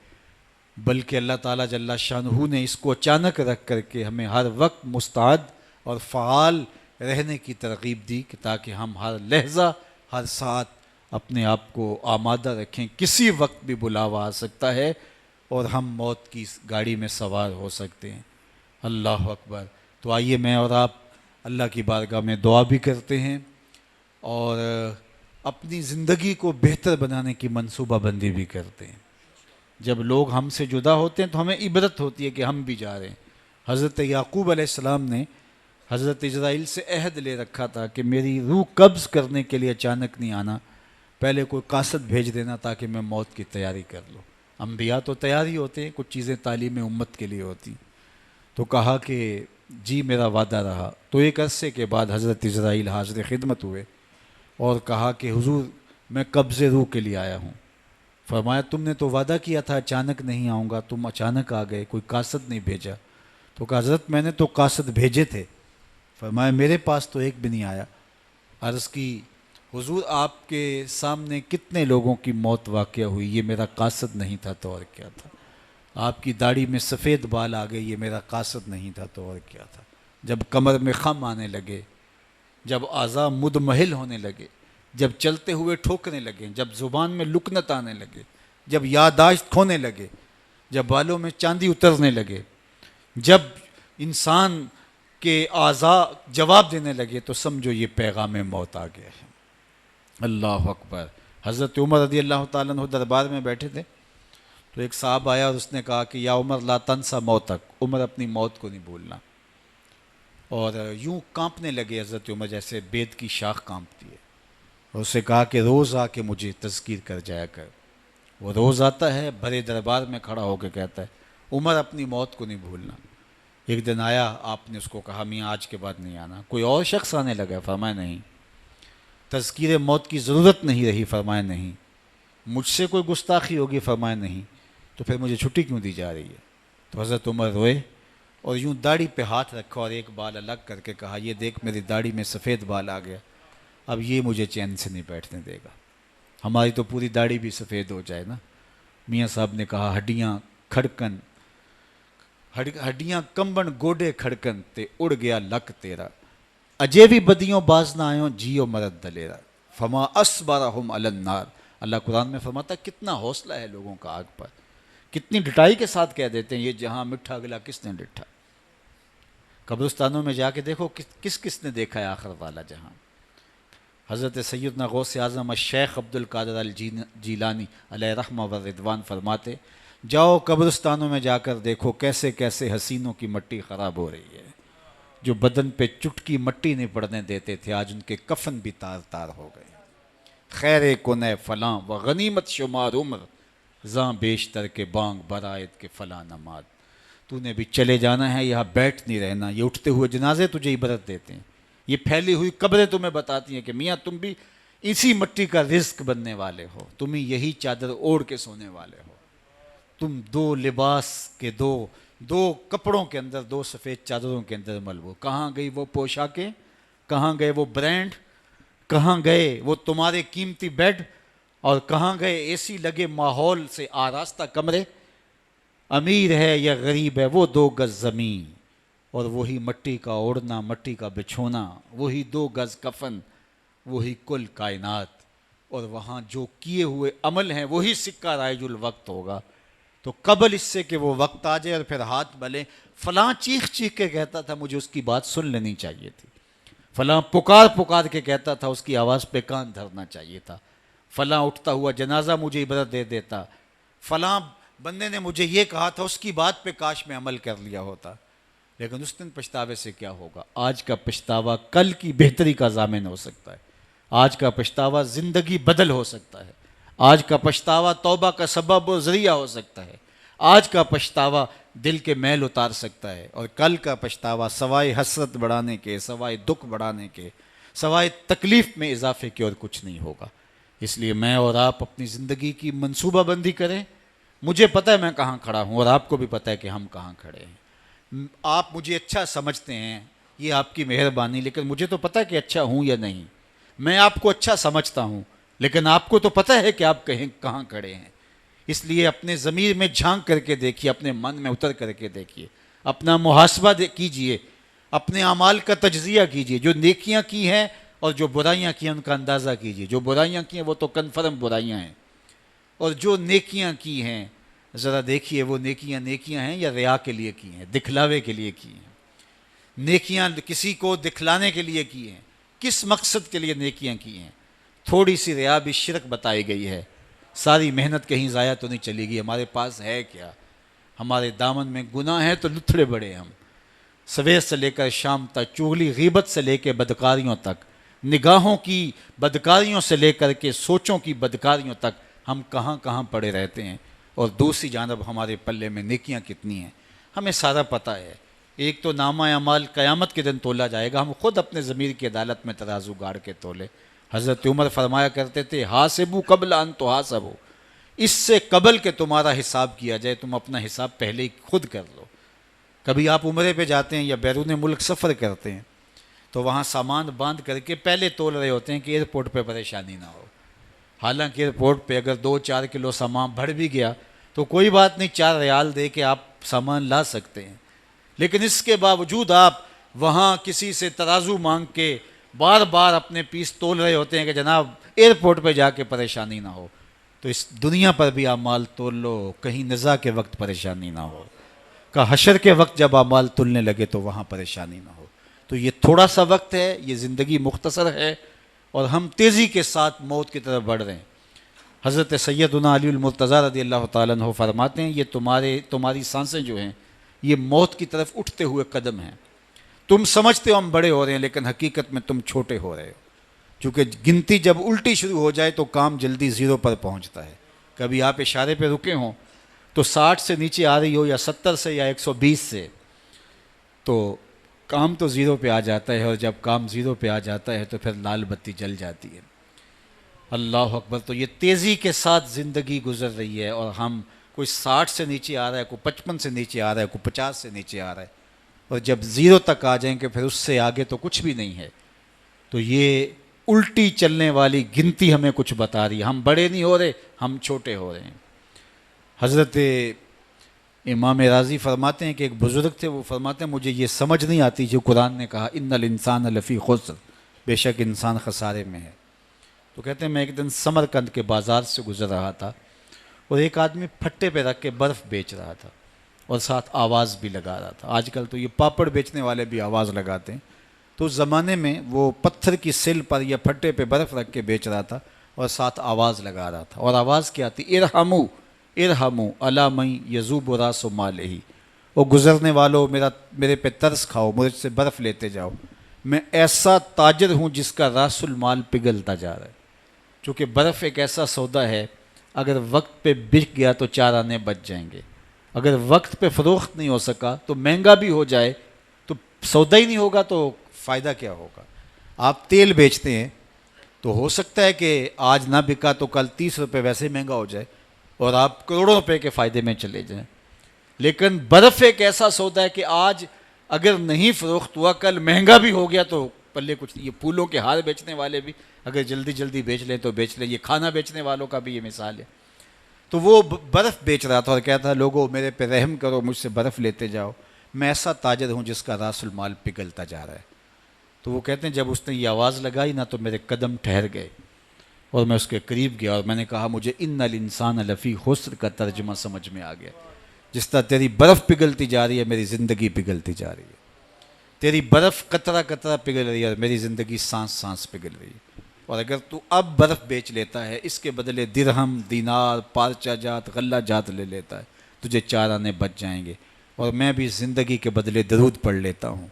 بلکہ اللہ تعالیٰ جل شانہ نے اس کو اچانک رکھ کر کے ہمیں ہر وقت مستعد اور فعال رہنے کی ترغیب دی کہ تاکہ ہم ہر لحظہ ہر ساتھ اپنے آپ کو آمادہ رکھیں. کسی وقت بھی بلاوا آ سکتا ہے اور ہم موت کی گاڑی میں سوار ہو سکتے ہیں. اللہ اکبر. تو آئیے میں اور آپ اللہ کی بارگاہ میں دعا بھی کرتے ہیں اور اپنی زندگی کو بہتر بنانے کی منصوبہ بندی بھی کرتے ہیں. جب لوگ ہم سے جدا ہوتے ہیں تو ہمیں عبرت ہوتی ہے کہ ہم بھی جا رہے ہیں. حضرت یعقوب علیہ السلام نے حضرت اسرائیل سے عہد لے رکھا تھا کہ میری روح قبض کرنے کے لیے اچانک نہیں آنا, پہلے کوئی قاصد بھیج دینا تاکہ میں موت کی تیاری کر لوں. انبیاء تو تیار ہی ہوتے ہیں, کچھ چیزیں تعلیم امت کے لیے ہوتی. تو کہا کہ جی میرا وعدہ رہا. تو ایک عرصے کے بعد حضرت اسرائیل حاضر خدمت ہوئے اور کہا کہ حضور میں قبض روح کے لیے آیا ہوں. فرمایا تم نے تو وعدہ کیا تھا اچانک نہیں آؤں گا, تم اچانک آ گئے, کوئی قاصد نہیں بھیجا. تو کہا حضرت میں نے تو قاصد بھیجے تھے. فرمایا میرے پاس تو ایک بھی نہیں آیا. عرض کی حضور آپ کے سامنے کتنے لوگوں کی موت واقع ہوئی, یہ میرا قاصد نہیں تھا تو اور کیا تھا. آپ کی داڑھی میں سفید بال آ گئے, یہ میرا قاصد نہیں تھا تو اور کیا تھا. جب کمر میں خم آنے لگے, جب اعضاء مدمحل ہونے لگے, جب چلتے ہوئے ٹھوکنے لگے, جب زبان میں لکنت آنے لگے, جب یادداشت کھونے لگے, جب بالوں میں چاندی اترنے لگے, جب انسان کے اعضاء جواب دینے لگے, تو سمجھو یہ پیغام موت آ گیا ہے. اللہ اکبر. حضرت عمر رضی اللہ تعالیٰ عنہ دربار میں بیٹھے تھے تو ایک صاحب آیا اور اس نے کہا کہ یا عمر لا تنسا موتک, عمر اپنی موت کو نہیں بھولنا. اور یوں کانپنے لگے حضرت عمر جیسے بید کی شاخ کانپتی ہے. اور اسے کہا کہ روز آ کے مجھے تذکیر کر جایا کر. وہ روز آتا ہے, بھرے دربار میں کھڑا ہو کے کہتا ہے عمر اپنی موت کو نہیں بھولنا. ایک دن آیا, آپ نے اس کو کہا میاں آج کے بعد نہیں آنا. کوئی اور شخص آنے لگا, فرمایا نہیں. تذکیر موت کی ضرورت نہیں رہی, فرمایا نہیں. مجھ سے کوئی گستاخی ہوگی, فرمایا نہیں. تو پھر مجھے چھٹی کیوں دی جا رہی ہے. تو حضرت عمر روئے اور یوں داڑھی پہ ہاتھ رکھا اور ایک بال الگ کر کے کہا یہ دیکھ میری داڑھی میں سفید بال آ گیا, اب یہ مجھے چین سے نہیں بیٹھنے دے گا. ہماری تو پوری داڑھی بھی سفید ہو جائے نا. میاں صاحب نے کہا ہڈیاں کھڑکن, ہڈیاں کمبن گوڈے کھڑکن تے اڑ گیا لک تیرا, اجے بھی بدیوں باز نہ آئوں جیو مرد دلیرا, فما اصبرہم علی النار. اللہ قرآن میں فرماتا ہے کتنا حوصلہ ہے لوگوں کا آگ پر, کتنی ڈٹائی کے ساتھ کہہ دیتے ہیں یہ جہاں مٹھا گلا کس نے ڈٹھا. قبرستانوں میں جا کے دیکھو کس کس نے دیکھا ہے آخر والا جہاں. حضرت سیدنا غوث اعظم الشیخ عبد القادر الجیلانی علیہ رحمہ و رضوان فرماتے جاؤ قبرستانوں میں جا کر دیکھو کیسے کیسے حسینوں کی مٹی خراب ہو رہی ہے. جو بدن پہ چٹکی مٹی نہیں پڑنے دیتے تھے آج ان کے کفن بھی تار تار ہو گئے. خیر کنے فلاں و غنیمت شمار عمر زاں بیشتر کے بانگ برائت کے فلاں نماد. تو نے بھی چلے جانا ہے, یہاں بیٹھ نہیں رہنا. یہ اٹھتے ہوئے جنازے تجھے عبرت دیتے ہیں, یہ پھیلی ہوئی قبریں تمہیں بتاتی ہیں کہ میاں تم بھی اسی مٹی کا رزق بننے والے ہو, تم ہی یہی چادر اوڑھ کے سونے والے ہو. تم دو لباس کے دو کپڑوں کے اندر, دو سفید چادروں کے اندر ملبو. کہاں گئی وہ پوشاکیں, کہاں گئے وہ برانڈ, کہاں گئے وہ تمہارے قیمتی بیڈ, اور کہاں گئے اے سی لگے ماحول سے آراستہ کمرے، امیر ہے یا غریب ہے وہ 2 گز زمین اور وہی مٹی کا اوڑھنا، مٹی کا بچھونا، وہی 2 گز کفن، وہی کل کائنات، اور وہاں جو کیے ہوئے عمل ہیں وہی سکہ رائج الوقت ہوگا۔ تو قبل اس سے کہ وہ وقت آ جائے اور پھر ہاتھ ملے، فلاں چیخ چیخ کے کہتا تھا مجھے اس کی بات سن لینی چاہیے تھی، فلاں پکار پکار کے کہتا تھا اس کی آواز پہ کان دھرنا چاہیے تھا، فلاں اٹھتا ہوا جنازہ مجھے عبرت دے دیتا، فلاں بندے نے مجھے یہ کہا تھا اس کی بات پہ کاش میں عمل کر لیا ہوتا۔ لیکن اس دن پچھتاوے سے کیا ہوگا؟ آج کا پچھتاوا کل کی بہتری کا ضامن ہو سکتا ہے، آج کا پچھتاوا زندگی بدل ہو سکتا ہے، آج کا پچھتاوا توبہ کا سبب و ذریعہ ہو سکتا ہے، آج کا پچھتاوا دل کے میل اتار سکتا ہے، اور کل کا پچھتاوا سوائے حسرت بڑھانے کے، سوائے دکھ بڑھانے کے، سوائے تکلیف میں اضافے کے اور کچھ نہیں ہوگا۔ اس لیے میں اور آپ اپنی زندگی کی منصوبہ بندی کریں۔ مجھے پتہ ہے میں کہاں کھڑا ہوں اور آپ کو بھی پتہ ہے کہ ہم کہاں کھڑے ہیں۔ آپ مجھے اچھا سمجھتے ہیں، یہ آپ کی مہربانی، لیکن مجھے تو پتہ ہے کہ اچھا ہوں یا نہیں۔ میں آپ کو اچھا سمجھتا ہوں لیکن آپ کو تو پتہ ہے کہ آپ کہاں کھڑے ہیں۔ اس لیے اپنے ضمیر میں جھانک کر کے دیکھیے، اپنے من میں اتر کر کے دیکھیے، اپنا محاسبہ کیجئے، اپنے اعمال کا تجزیہ کیجئے، جو نیکیاں کی ہیں اور جو برائیاں کی ہیں ان کا اندازہ کیجئے۔ جو برائیاں کی ہیں وہ تو کنفرم برائیاں ہیں، اور جو نیکیاں کی ہیں ذرا دیکھیے وہ نیکیاں ہیں یا ریا کے لیے کی ہیں، دکھلاوے کے لیے کی ہیں۔ نیکیاں کسی کو دکھلانے کے لیے کی ہیں، کس مقصد کے لیے نیکیاں کی ہیں؟ تھوڑی سی ریا بھی شرک بتائی گئی ہے۔ ساری محنت کہیں ضائع تو نہیں چلی گئی، ہمارے پاس ہے کیا؟ ہمارے دامن میں گناہ ہے تو لتھڑے بڑے ہم، سویر سے لے کر شام تک، چغلی غیبت سے لے کے بدکاریوں تک، نگاہوں کی بدکاریوں سے لے کر کے سوچوں کی بدکاریوں تک ہم کہاں کہاں پڑے رہتے ہیں، اور دوسری جانب ہمارے پلے میں نیکیاں کتنی ہیں ہمیں سارا پتہ ہے۔ ایک تو نامہ اعمال قیامت کے دن تولا جائے گا، ہم خود اپنے ضمیر کی عدالت میں ترازو گاڑ کے تولے۔ حضرت عمر فرمایا کرتے تھے حاسبو قبل ان تحاسبو، اس سے قبل کہ تمہارا حساب کیا جائے تم اپنا حساب پہلے ہی خود کر لو۔ کبھی آپ عمرے پہ جاتے ہیں یا بیرون ملک سفر کرتے ہیں تو وہاں سامان باندھ کر کے پہلے تول رہے ہوتے ہیں کہ ایئرپورٹ پہ پریشانی نہ ہو۔ حالانکہ ایئرپورٹ پہ اگر 2-4 کلو سامان بڑھ بھی گیا تو کوئی بات نہیں، 4 ریال دے کے آپ سامان لا سکتے ہیں، لیکن اس کے باوجود آپ وہاں کسی سے ترازو مانگ کے بار بار اپنے پیس تول رہے ہوتے ہیں کہ جناب ایئرپورٹ پہ جا کے پریشانی نہ ہو۔ تو اس دنیا پر بھی اعمال تول لو، کہیں نزاع کے وقت پریشانی نہ ہو، کہ حشر کے وقت جب اعمال تلنے لگے تو وہاں پریشانی نہ ہو۔ تو یہ تھوڑا سا وقت ہے، یہ زندگی مختصر ہے، اور ہم تیزی کے ساتھ موت کی طرف بڑھ رہے ہیں۔ حضرت سیدنا علی المرتضیٰ رضی اللہ تعالیٰ عنہ فرماتے ہیں یہ تمہاری سانسیں جو ہیں یہ موت کی طرف اٹھتے ہوئے قدم ہیں۔ تم سمجھتے ہو ہم بڑے ہو رہے ہیں لیکن حقیقت میں تم چھوٹے ہو رہے ہو، چونکہ گنتی جب الٹی شروع ہو جائے تو کام جلدی 0 پر پہنچتا ہے۔ کبھی آپ اشارے پہ رکے ہوں تو 60 سے نیچے آ رہی ہو یا 70 سے یا 120 سے، تو کام تو 0 پہ آ جاتا ہے، اور جب کام 0 پہ آ جاتا ہے تو پھر لال بتی جل جاتی ہے۔ اللہ اکبر۔ تو یہ تیزی کے ساتھ زندگی گزر رہی ہے، اور ہم کوئی 60 سے نیچے آ رہا ہے، کوئی 55 سے نیچے آ رہا ہے، کوئی 50 سے نیچے آ رہا ہے، اور جب 0 تک آ جائیں گے پھر اس سے آگے تو کچھ بھی نہیں ہے۔ تو یہ الٹی چلنے والی گنتی ہمیں کچھ بتا رہی ہے، ہم بڑے نہیں ہو رہے، ہم چھوٹے ہو رہے ہیں۔ حضرت امام راضی فرماتے ہیں کہ ایک بزرگ تھے، وہ فرماتے ہیں مجھے یہ سمجھ نہیں آتی جو قرآن نے کہا ان الانسان لفی خسر، بے شک انسان خسارے میں ہے۔ تو کہتے ہیں میں ایک دن سمرقند کے بازار سے گزر رہا تھا، اور ایک آدمی پھٹے پہ رکھ کے برف بیچ رہا تھا اور ساتھ آواز بھی لگا رہا تھا۔ آج کل تو یہ پاپڑ بیچنے والے بھی آواز لگاتے ہیں، تو اس زمانے میں وہ پتھر کی سل پر یا پھٹے پہ برف رکھ کے بیچ رہا تھا اور ساتھ آواز لگا رہا تھا۔ اور آواز کیا تھی؟ ارحمو ارحمو الا من یذوب راس مالہ، وہ گزرنے والوں میرے پہ ترس کھاؤ، مجھ سے برف لیتے جاؤ، میں ایسا تاجر ہوں جس کا راس المال پگھلتا جا رہا ہے۔ چونکہ برف ایک ایسا سودا ہے، اگر وقت پہ بک گیا تو 4 آنے بچ جائیں گے، اگر وقت پہ فروخت نہیں ہو سکا تو مہنگا بھی ہو جائے تو سودا ہی نہیں ہوگا تو فائدہ کیا ہوگا۔ آپ تیل بیچتے ہیں تو ہو سکتا ہے کہ آج نہ بکا تو کل 30 روپے ویسے مہنگا ہو جائے اور آپ کروڑوں روپے کے فائدے میں چلے جائیں، لیکن برف ایک ایسا سودا ہے کہ آج اگر نہیں فروخت ہوا کل مہنگا بھی ہو گیا تو پلے کچھ نہیں. یہ پھولوں کے ہار بیچنے والے بھی اگر جلدی جلدی بیچ لیں تو بیچ لیں. یہ کھانا بیچنے والوں کا بھی یہ مثال ہے. تو وہ برف بیچ رہا تھا اور کہتا تھا لوگوں میرے پہ رحم کرو, مجھ سے برف لیتے جاؤ, میں ایسا تاجر ہوں جس کا راس المال پگھلتا جا رہا ہے. تو وہ کہتے ہیں جب اس نے یہ آواز لگائی نا تو میرے قدم ٹھہر گئے اور میں اس کے قریب گیا اور میں نے کہا مجھے ان الانسان لفی خسر کا ترجمہ سمجھ میں آ گیا. جس طرح تیری برف پگھلتی جا رہی ہے میری زندگی پگھلتی جا رہی ہے. تیری برف قطرہ قطرہ پگھل رہی ہے اور میری زندگی سانس سانس پگھل رہی ہے. اور اگر تو اب برف بیچ لیتا ہے, اس کے بدلے درہم, دینار, پارچہ جات, غلہ جات لے لیتا ہے, تجھے 4 آنے بچ جائیں گے. اور میں بھی زندگی کے بدلے درود پڑھ لیتا ہوں,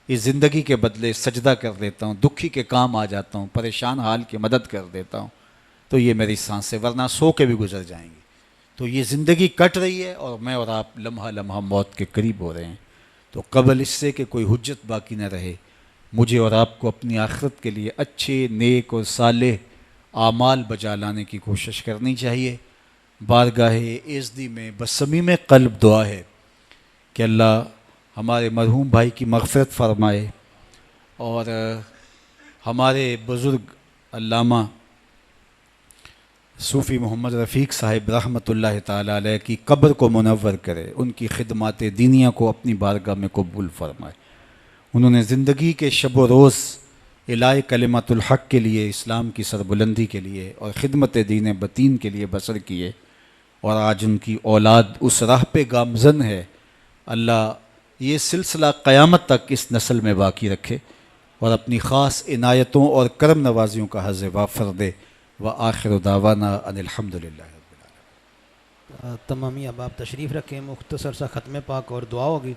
اس زندگی کے بدلے سجدہ کر دیتا ہوں, دکھی کے کام آ جاتا ہوں, پریشان حال کی مدد کر دیتا ہوں, تو یہ میری سانسیں, ورنہ سو کے بھی گزر جائیں گی. تو یہ زندگی کٹ رہی ہے اور میں اور آپ لمحہ لمحہ موت کے قریب ہو رہے ہیں. تو قبل اس سے کہ کوئی حجت باقی نہ رہے, مجھے اور آپ کو اپنی آخرت کے لیے اچھے نیک اور صالح اعمال بجا لانے کی کوشش کرنی چاہیے. بارگاہ ایزدی میں بصمیم قلب دعا ہے کہ اللہ ہمارے مرحوم بھائی کی مغفرت فرمائے اور ہمارے بزرگ علامہ صوفی محمد رفیق صاحب رحمۃ اللہ تعالیٰ علیہ کی قبر کو منور کرے, ان کی خدمات دینیہ کو اپنی بارگاہ میں قبول فرمائے. انہوں نے زندگی کے شب و روز اعلاء کلمت الحق کے لیے, اسلام کی سربلندی کے لیے اور خدمت دین بطین کے لیے بسر کیے, اور آج ان کی اولاد اس راہ پہ گامزن ہے. اللہ یہ سلسلہ قیامت تک اس نسل میں باقی رکھے اور اپنی خاص عنایتوں اور کرم نوازیوں کا حظ وافر دے. وآخر دعوانا ان الحمدللہ رب العالمین. تمامی اب آپ تشریف رکھیں, مختصر سا ختم پاک اور دعا ہوگی,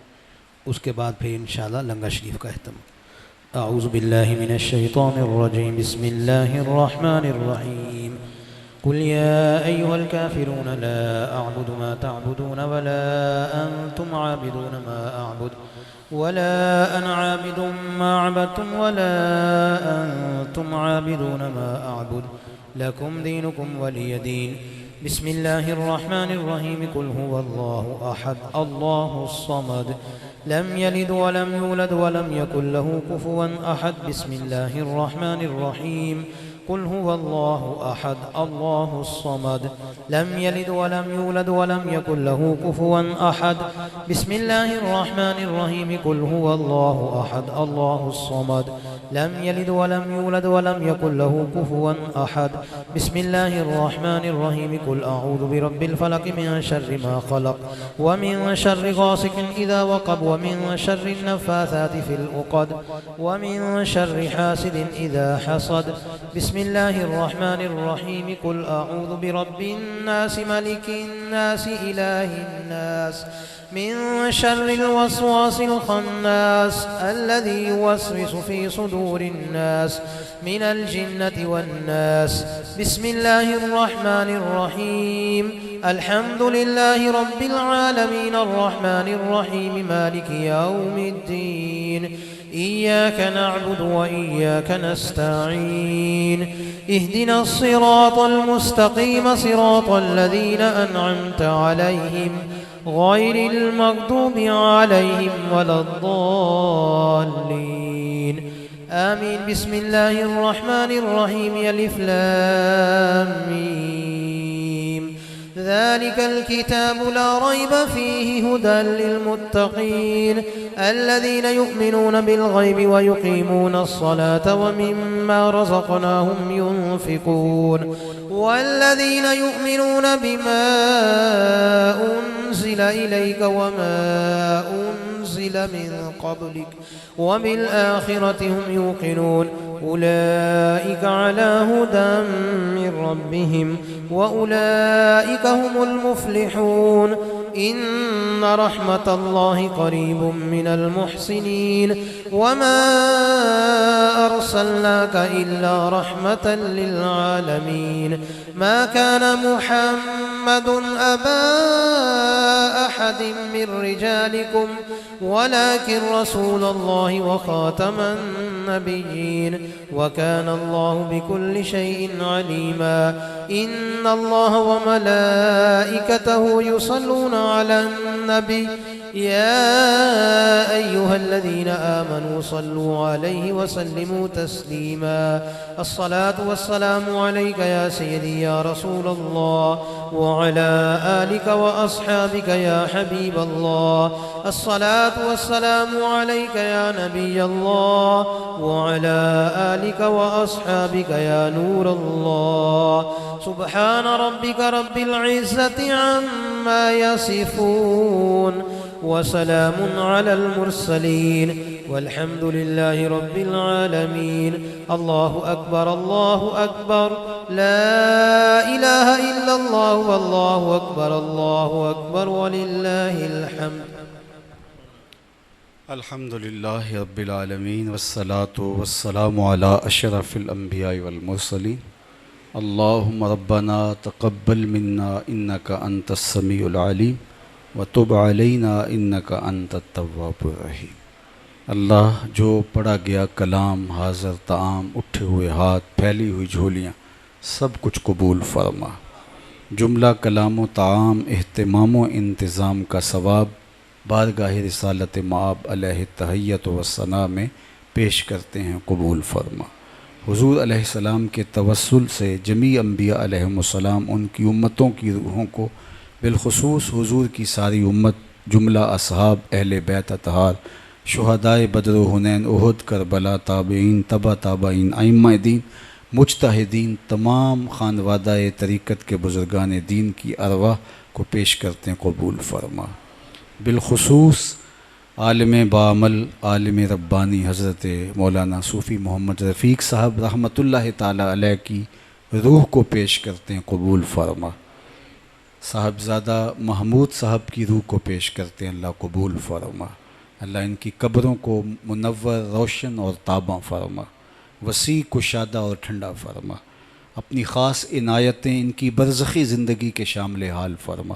اس کے بعد پھر انشاءاللہ لنگر شریف کا اہتمام. اعوذ باللہ من الشیطان الرجیم, بسم اللہ الرحمن الرحیم. قل يا أيها الكافرون لا أعبد ما تعبدون ولا أنتم عابدون ما أعبد ولا أنا عابد ما عبدتم ولا أنتم عابدون ما أعبد لكم دينكم ولي دين. بسم الله الرحمن الرحيم. قل هو الله أحد الله الصمد لم يلد ولم يولد ولم يكن له كفوا أحد. بسم الله الرحمن الرحيم. قل هو الله أحد الله الصمد لم يلد ولم يولد ولم يكن له كفوا أحد. بسم الله الرحمن الرحيم. قل هو الله أحد الله الصمد لم يلد ولم يولد ولم يكن له كفوا أحد. بسم الله الرحمن الرحيم. قل أعوذ برب الفلق من شر ما خلق ومن شر غاسق إذا وقب ومن شر النفاثات في العقد ومن شر حاسد إذا حسد. بسم الله الرحمن الرحيم. قل أعوذ برب الناس ملك الناس إله الناس من شر الوسواس الخناس الذي يوسوس في صدور الناس من الجنة والناس. بسم الله الرحمن الرحيم. الحمد لله رب العالمين الرحمن الرحيم مالك يوم الدين. إياك نعبد وإياك نستعين. اهدنا الصراط المستقيم صراط الذين أنعمت عليهم غير المغضوب عليهم ولا الضالين آمين. بسم الله الرحمن الرحيم. ألف لام ميم. ذلك الكتاب لا ريب فيه هدى للمتقين الذين يؤمنون بالغيب ويقيمون الصلاة ومما رزقناهم ينفقون والذين يؤمنون بما أنزل إليك وما أنزل من قبلك وبالآخرة هم يوقنون أولئك على هدى من ربهم وأولئك هم المفلحون. إن رحمة الله قريب من المحسنين وما أرسلناك إلا رحمة للعالمين. ما كان محمد أبا أحد من رجالكم ولكن رسول الله وخاتم النبيين وكان الله بكل شيء عليما. إن الله وملائكته يصلون على النبي يا أيها الذين آمنوا صلوا عليه وسلموا تسليما. الصلاة والسلام عليك يا سيدي يا رسول الله وعلى آلك وأصحابك يا حبيب الله. الصلاة والسلام عليك يا نبي الله وعلى آلك وأصحابك يا نور الله. سبحان ربك رب العزة عما يصفون وسلام على المرسلين والحمد لله رب العالمين. الله أكبر الله أكبر لا إله إلا الله والله أكبر الله أكبر ولله الحمد. الحمد لله رب العالمين والصلاة والسلام على أشرف الأنبياء والمرسلين. اللهم ربنا تقبل منا إنك أنت السميع العليم وتب علينا إنك أنت التواب الرحيم. اللہ جو پڑھا گیا کلام، حاضر طعام، اٹھے ہوئے ہاتھ، پھیلی ہوئی جھولیاں، سب کچھ قبول فرما. جملہ کلام و طعام، اہتمام و انتظام کا ثواب بارگاہ رسالت مآب علیہ تحیت و ثنا میں پیش کرتے ہیں، قبول فرما. حضور علیہ السلام کے توسل سے جمیع انبیاء علیہم السلام ان کی امتوں کی روحوں کو، بالخصوص حضور کی ساری امت، جملہ اصحاب، اہل بیت اطہار، شہدائے بدر و حنین، احد، کربلا، تابعین، تبع تابعین، ائمہ دین، مجتہدین، تمام خانوادہ طریقت کے بزرگان دین کی ارواح کو پیش کرتے ہیں، قبول فرما. بالخصوص عالم بعمل، عالم ربانی حضرت مولانا صوفی محمد رفیق صاحب رحمۃ اللہ تعالی علیہ کی روح کو پیش کرتے ہیں، قبول فرما. صاحبزادہ محمود صاحب کی روح کو پیش کرتے ہیں، اللہ قبول فرما. اللہ ان کی قبروں کو منور، روشن اور تاباں فرما، وسیع، کشادہ اور ٹھنڈا فرما. اپنی خاص عنایتیں ان کی برزخی زندگی کے شامل حال فرما.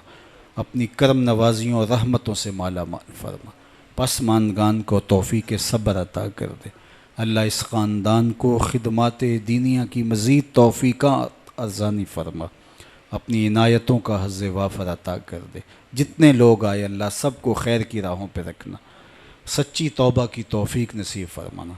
اپنی کرم نوازیوں اور رحمتوں سے مالا مال فرما. پسماندگان کو توفیق صبر عطا کر دے. اللہ اس خاندان کو خدمات دینیہ کی مزید توفیقات ارزانی فرما. اپنی عنایتوں کا حظ وافر عطا کر دے. جتنے لوگ آئے اللہ سب کو خیر کی راہوں پہ رکھنا، سچی توبہ کی توفیق نصیب فرمانا.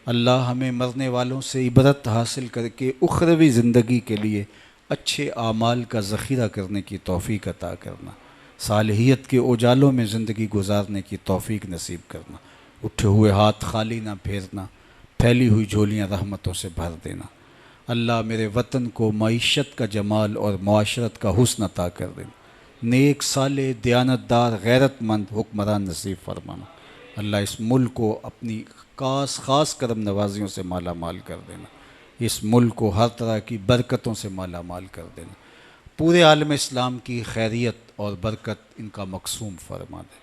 اللہ ہمیں مرنے والوں سے عبرت حاصل کر کے اخروی زندگی کے لیے اچھے اعمال کا ذخیرہ کرنے کی توفیق عطا کرنا. صالحیت کے اجالوں میں زندگی گزارنے کی توفیق نصیب کرنا. اٹھے ہوئے ہاتھ خالی نہ پھیرنا، پھیلی ہوئی جھولیاں رحمتوں سے بھر دینا. اللہ میرے وطن کو معیشت کا جمال اور معاشرت کا حسن عطا کر دینا. نیک، صالح، دیانتدار، غیرت مند حکمران نصیب فرمانا. اللہ اس ملک کو اپنی خاص کرم نوازیوں سے مالا مال کر دینا. اس ملک کو ہر طرح کی برکتوں سے مالا مال کر دینا. پورے عالم اسلام کی خیریت اور برکت ان کا مقسوم فرما دے.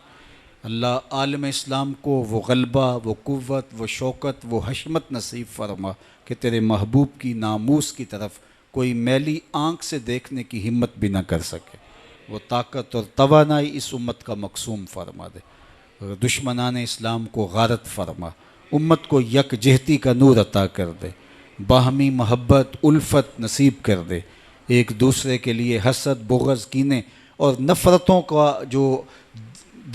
اللہ عالم اسلام کو وہ غلبہ، وہ قوت، وہ شوکت، وہ حشمت نصیب فرما کہ تیرے محبوب کی ناموس کی طرف کوئی میلی آنکھ سے دیکھنے کی ہمت بھی نہ کر سکے. وہ طاقت اور توانائی اس امت کا مقسوم فرما دے. دشمنان اسلام کو غارت فرما. امت کو یکجہتی کا نور عطا کر دے. باہمی محبت، الفت نصیب کر دے. ایک دوسرے کے لیے حسد، بغض، کینے اور نفرتوں کا جو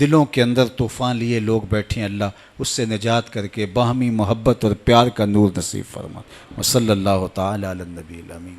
دلوں کے اندر طوفان لیے لوگ بیٹھے ہیں، اللہ اس سے نجات کر کے باہمی محبت اور پیار کا نور نصیب فرما. وصلی اللہ تعالی علی النبی الامین.